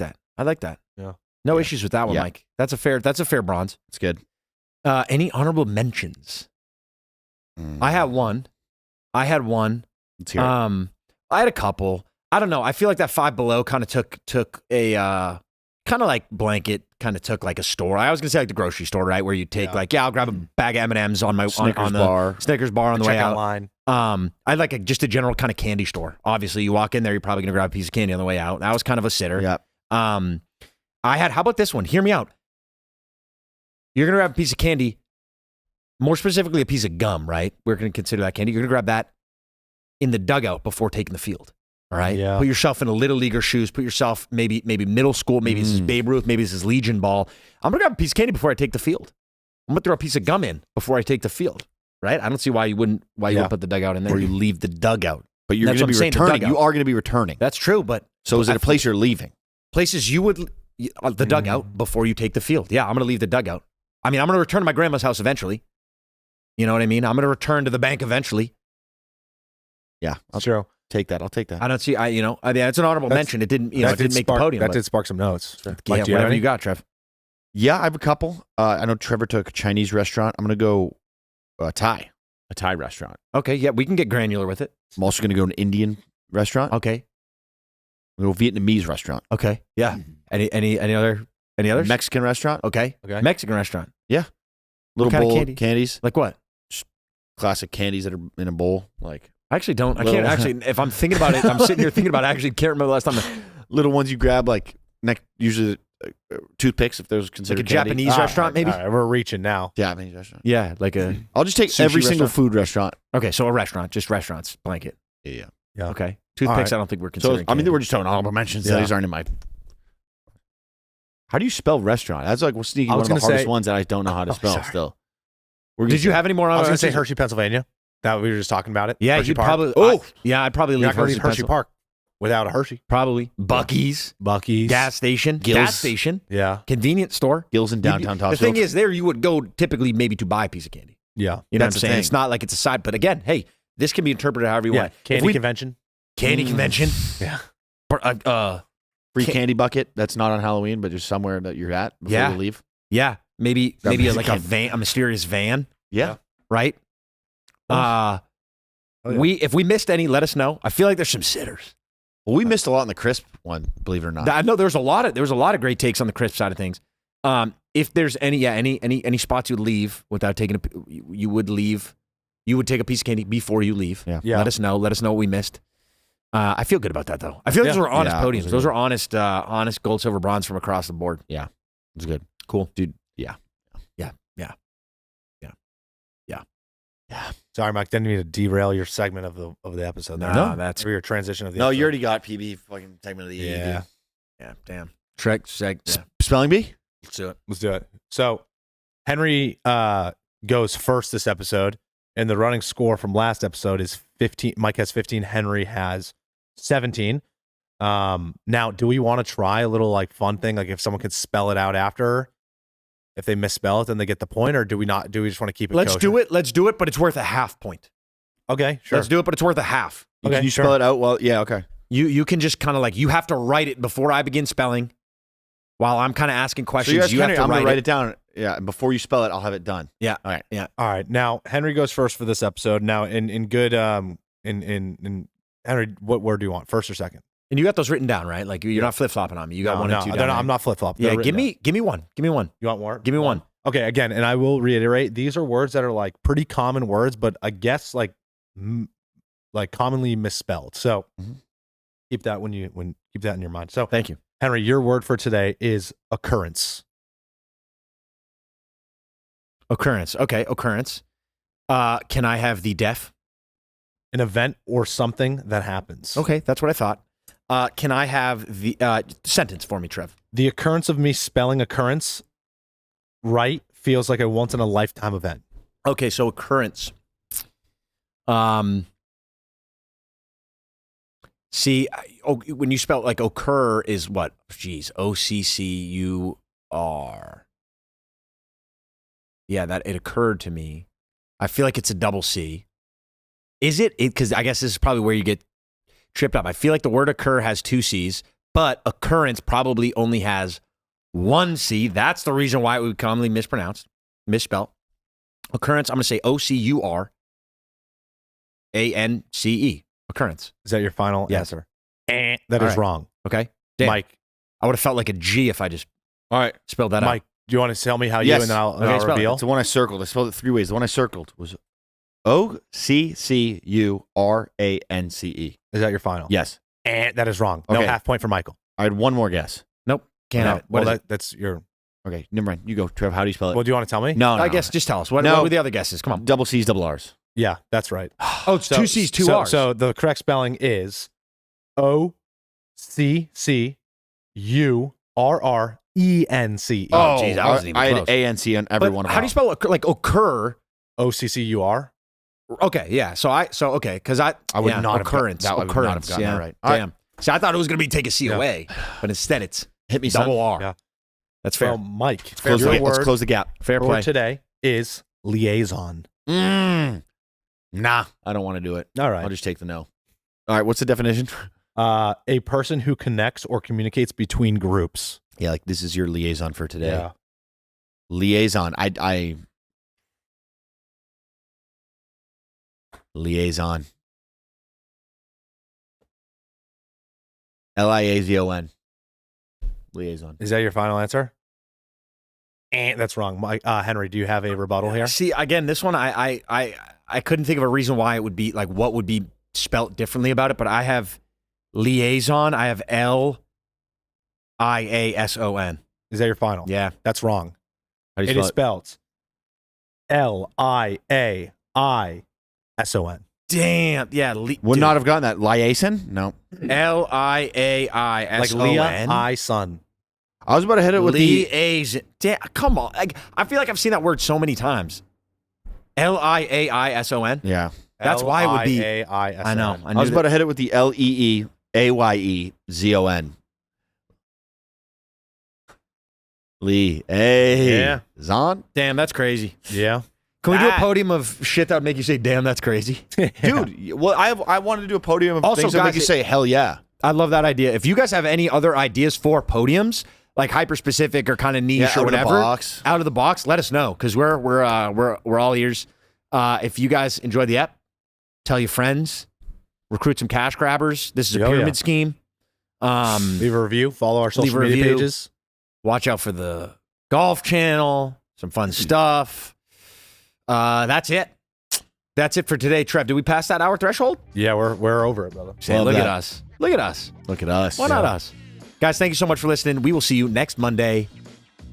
that. Yeah. No Yeah. issues with that one, Yeah. Mike. That's a fair bronze. It's good. Any honorable mentions? I had one. Let's hear it. I had a couple. I don't know. I feel like that Five Below kind of took a kind of like blanket, kind of took like a store. I was gonna say like the grocery store, right? Where you take I'll grab a bag of M&Ms on my Snickers on the bar. Snickers bar on the way Checkout out. line. I like just a general kind of candy store. Obviously, you walk in there, you're probably gonna grab a piece of candy on the way out. That was kind of a sitter. Yeah. How about this one? Hear me out. You're gonna grab a piece of candy, more specifically a piece of gum, right? We're gonna consider that candy. You're gonna grab that in the dugout before taking the field. All right. Yeah. Put yourself in a little leaguer shoes. Put yourself maybe middle school. Maybe this is Babe Ruth. Maybe this is Legion ball. I'm gonna grab a piece of candy before I take the field. I'm gonna throw a piece of gum in before I take the field. right? I don't see why you wouldn't put the dugout in there. Or you leave the dugout. But you're That's going to what be I'm saying, the returning. dugout. You are going to be returning. That's true, but So is it a place you're leaving? places you would the dugout before you take the field. Yeah, I'm going to leave the dugout. I mean, I'm going to return to my grandma's house eventually. You know what I mean? I'm going to return to the bank eventually. Yeah, I'll True. take that. I'll take that. I don't see. It's an honorable mention. It didn't. It didn't make the podium. That but- did spark some notes. Yeah, Mike, do you have whatever any? you got, Trev. Yeah, I have a couple. I know Trevor took a Chinese restaurant. I'm going to go a Thai restaurant. Okay, yeah, we can get granular with it. I'm also going to go to an Indian restaurant. Okay, I'm going to go Vietnamese restaurant. okay, yeah. Any others? Mexican restaurant. Okay, Okay. Mexican restaurant. Little kind of bowl candy? of candies. Like what? Classic candies that are in a bowl. Like I actually don't. I Little- can't actually. If I'm thinking about it, I'm sitting here thinking about it. I actually can't remember the last time. little ones you grab, like usually toothpicks if there's considered Like a candy. Japanese restaurant, maybe. All right, we're reaching now. Japanese restaurant. Yeah, like a. I'll just take Sushi every single restaurant? food restaurant. Okay, so a restaurant, just restaurants, blanket. Yeah. Yeah. Okay, toothpicks. right. I don't think we're So considering. I mean, candy. we're just talking honorable mentions. Yeah. These aren't in my. How do you spell restaurant? That's like sneaking I one was of the gonna hardest say- ones that I don't know how to Oh, spell. sorry. Still. Did you have any more? I was honorable going to say mentions? Hershey, Pennsylvania. That we were just talking about it. Yeah, Hershey you Park. probably. Oh! Yeah, I'd probably You're leave not going to leave Hershey Pencil- Park without a Hershey. Probably Buc-ee's, Buc-ee's. gas station, Gills. gas station, Yeah. convenience store. Gills in downtown The Topsfield? thing is, there you would go typically maybe to buy a piece of candy. Yeah. You know That's what the I'm saying? thing. It's not like it's a side. But again, hey, this can be interpreted however you Yeah. want. If Candy we- convention. candy convention. Yeah. free Ca- candy bucket that's not on Halloween, but just somewhere that you're at before Yeah. you leave. Yeah, maybe Grab a piece of like a candy. van, a mysterious van, Yeah. right? Oh, yeah. If we missed any, let us know. I feel like there's some sitters. Well, we missed a lot in the crisp one, believe it or not. I know there was a lot of great takes on the crisp side of things. If there's any spots you'd leave without taking you would leave, you would take a piece of candy before you leave. Yeah. Yeah. Let us know. Let us know what we missed. I feel good about that though. I feel like those Yeah. were honest Yeah, podiums. those are Those good. are honest gold, silver, bronze from across the board. It's good. Cool. Dude, yeah. Sorry, Mike. Didn't mean to derail your segment of the episode. there. No, that's Or your transition of the No, episode. you already got PB fucking segment of the year. Yeah. dude. yeah, damn. Seg. Yeah. Spelling bee? Let's do it. Let's do it. So Henry goes first this episode, and the running score from last episode is 15. Mike has 15. Henry has 17. Now, do we want to try a little like fun thing? Like if someone could spell it out after, if they misspell it, then they get the point, or do we not? Do we just want to keep it? Let's kosher? do it. Let's do it, but it's worth a half point. Okay, sure. Let's do it, but it's worth a half. Okay, Can you sure. spell it out? Well, yeah, okay. You can just kind of like you have to write it before I begin spelling. While I'm kind of asking So questions, you guys, you have Henry, to I'm write gonna write it. it down. Yeah, and before you spell it, I'll have it done. Yeah. All right. Yeah. All right. Now Henry goes first for this episode. Now, in good in Henry, what word do you want? First or second? And you got those written down, right? Like you're not flip flopping on me. You got one no, and two they're down. not- right? I'm not flip flop. Yeah, give me one. Give me one. You want more? Give me one. Okay, again, and I will reiterate, these are words that are like pretty common words, but I guess like commonly misspelled. So Mhm. keep that keep that in your mind. So Thank you. Henry, your word for today is occurrence. Occurrence. Okay, occurrence. Can I have the def? An event or something that happens. Okay, that's what I thought. Can I have the sentence for me, Trev? The occurrence of me spelling occurrence right feels like a once in a lifetime event. Okay, so occurrence. See, when you spell like occur is what? Geez, OCCUR. Yeah, that it occurred to me. I feel like it's a double C. Is it? Because I guess this is probably where you get tripped up. I feel like the word occur has two C's, but occurrence probably only has one C. That's the reason why it would commonly misspelled. Occurrence, I'm going to say OCURANCE. Occurrence. Is that your final Yes. answer? That All is right. wrong. Okay? Damn. Mike, I would have felt like a G if I just All right. spelled that Mike, do you want to tell me how Yes. you and then I'll, Okay, I'll spell it. reveal? It's the one I circled. I spelled it three ways. The one I circled was OCCURANCE. Is that your final? Yes. That is wrong. No Okay. half point for Michael. I had one more guess. Nope. Can't have it. What is it? That's your. Okay, never mind. You go, Trev. How do you spell it? Well, do you want to tell me? No, I guess just tell us. What No. were the other guesses? Come on. double C's, double R's. Yeah, that's right. Oh, it's two C's, two R's. So the correct spelling is OCCURRENCE. Oh, geez, I wasn't even I had close. ANC on every But one of them. how do you spell like occur? OCCUR. Okay, yeah. So okay, because I would yeah, not have occurrence. got- that would not have occurrence. gotten Yeah. that right. All right. Damn. See, I thought it was gonna be take a C away, but instead it's Hit me, double son. R. Yeah. That's fair. Well, Mike, Close your the, let's word close the gap. Fair for play. today is liaison. Nah, I don't want to do it. All I'll right. just take the no. All right, what's the definition? A person who connects or communicates between groups. Yeah, like this is your liaison for today. Yeah. Liaison. I liaison. Liazon. Liaison. Is that your final answer? That's wrong. Mike, Henry, do you have a rebuttal here? See, again, this one I couldn't think of a reason why it would be like what would be spelt differently about it, but I have liaison. I have liaison. Is that your final? Yeah. That's wrong. How do you It is spell spelled liaison. Damn. Yeah. Would not have gotten that. Liaison? No. liaison. Like Leah, I, son. I was about to hit it with the. Liaison. Damn, come on. Like, I feel like I've seen that word so many times. liaison. Yeah. That's why it would be. Liaison. I know. I was about to hit it with the Leeayezon. Liaison? Damn, that's crazy. Yeah. Can we do a That- podium of shit that would make you say, damn, that's crazy? Dude, well, I wanted to do a podium of Also, things that make guys, you say, hell yeah. I love that idea. If you guys have any other ideas for podiums, like hyper specific or kind of niche Yeah, or out of the whatever, box. out of the box, let us know because we're all ears. If you guys enjoy the app, tell your friends, recruit some cash grabbers. This is a Oh, pyramid yeah. scheme. Leave a review. Follow our social Leave a media review. pages. Watch out for the golf channel. Some fun stuff. That's it. That's it for today, Trev. Did we pass that hour threshold? Yeah, we're over it, brother. Say, Love look at that. us. Look at us. Look at us. Why not us? Guys, thank you so much for listening. We will see you next Monday.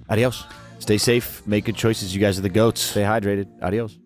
Adios. Stay safe. Make good choices. You guys are the goats. Stay hydrated. Adios.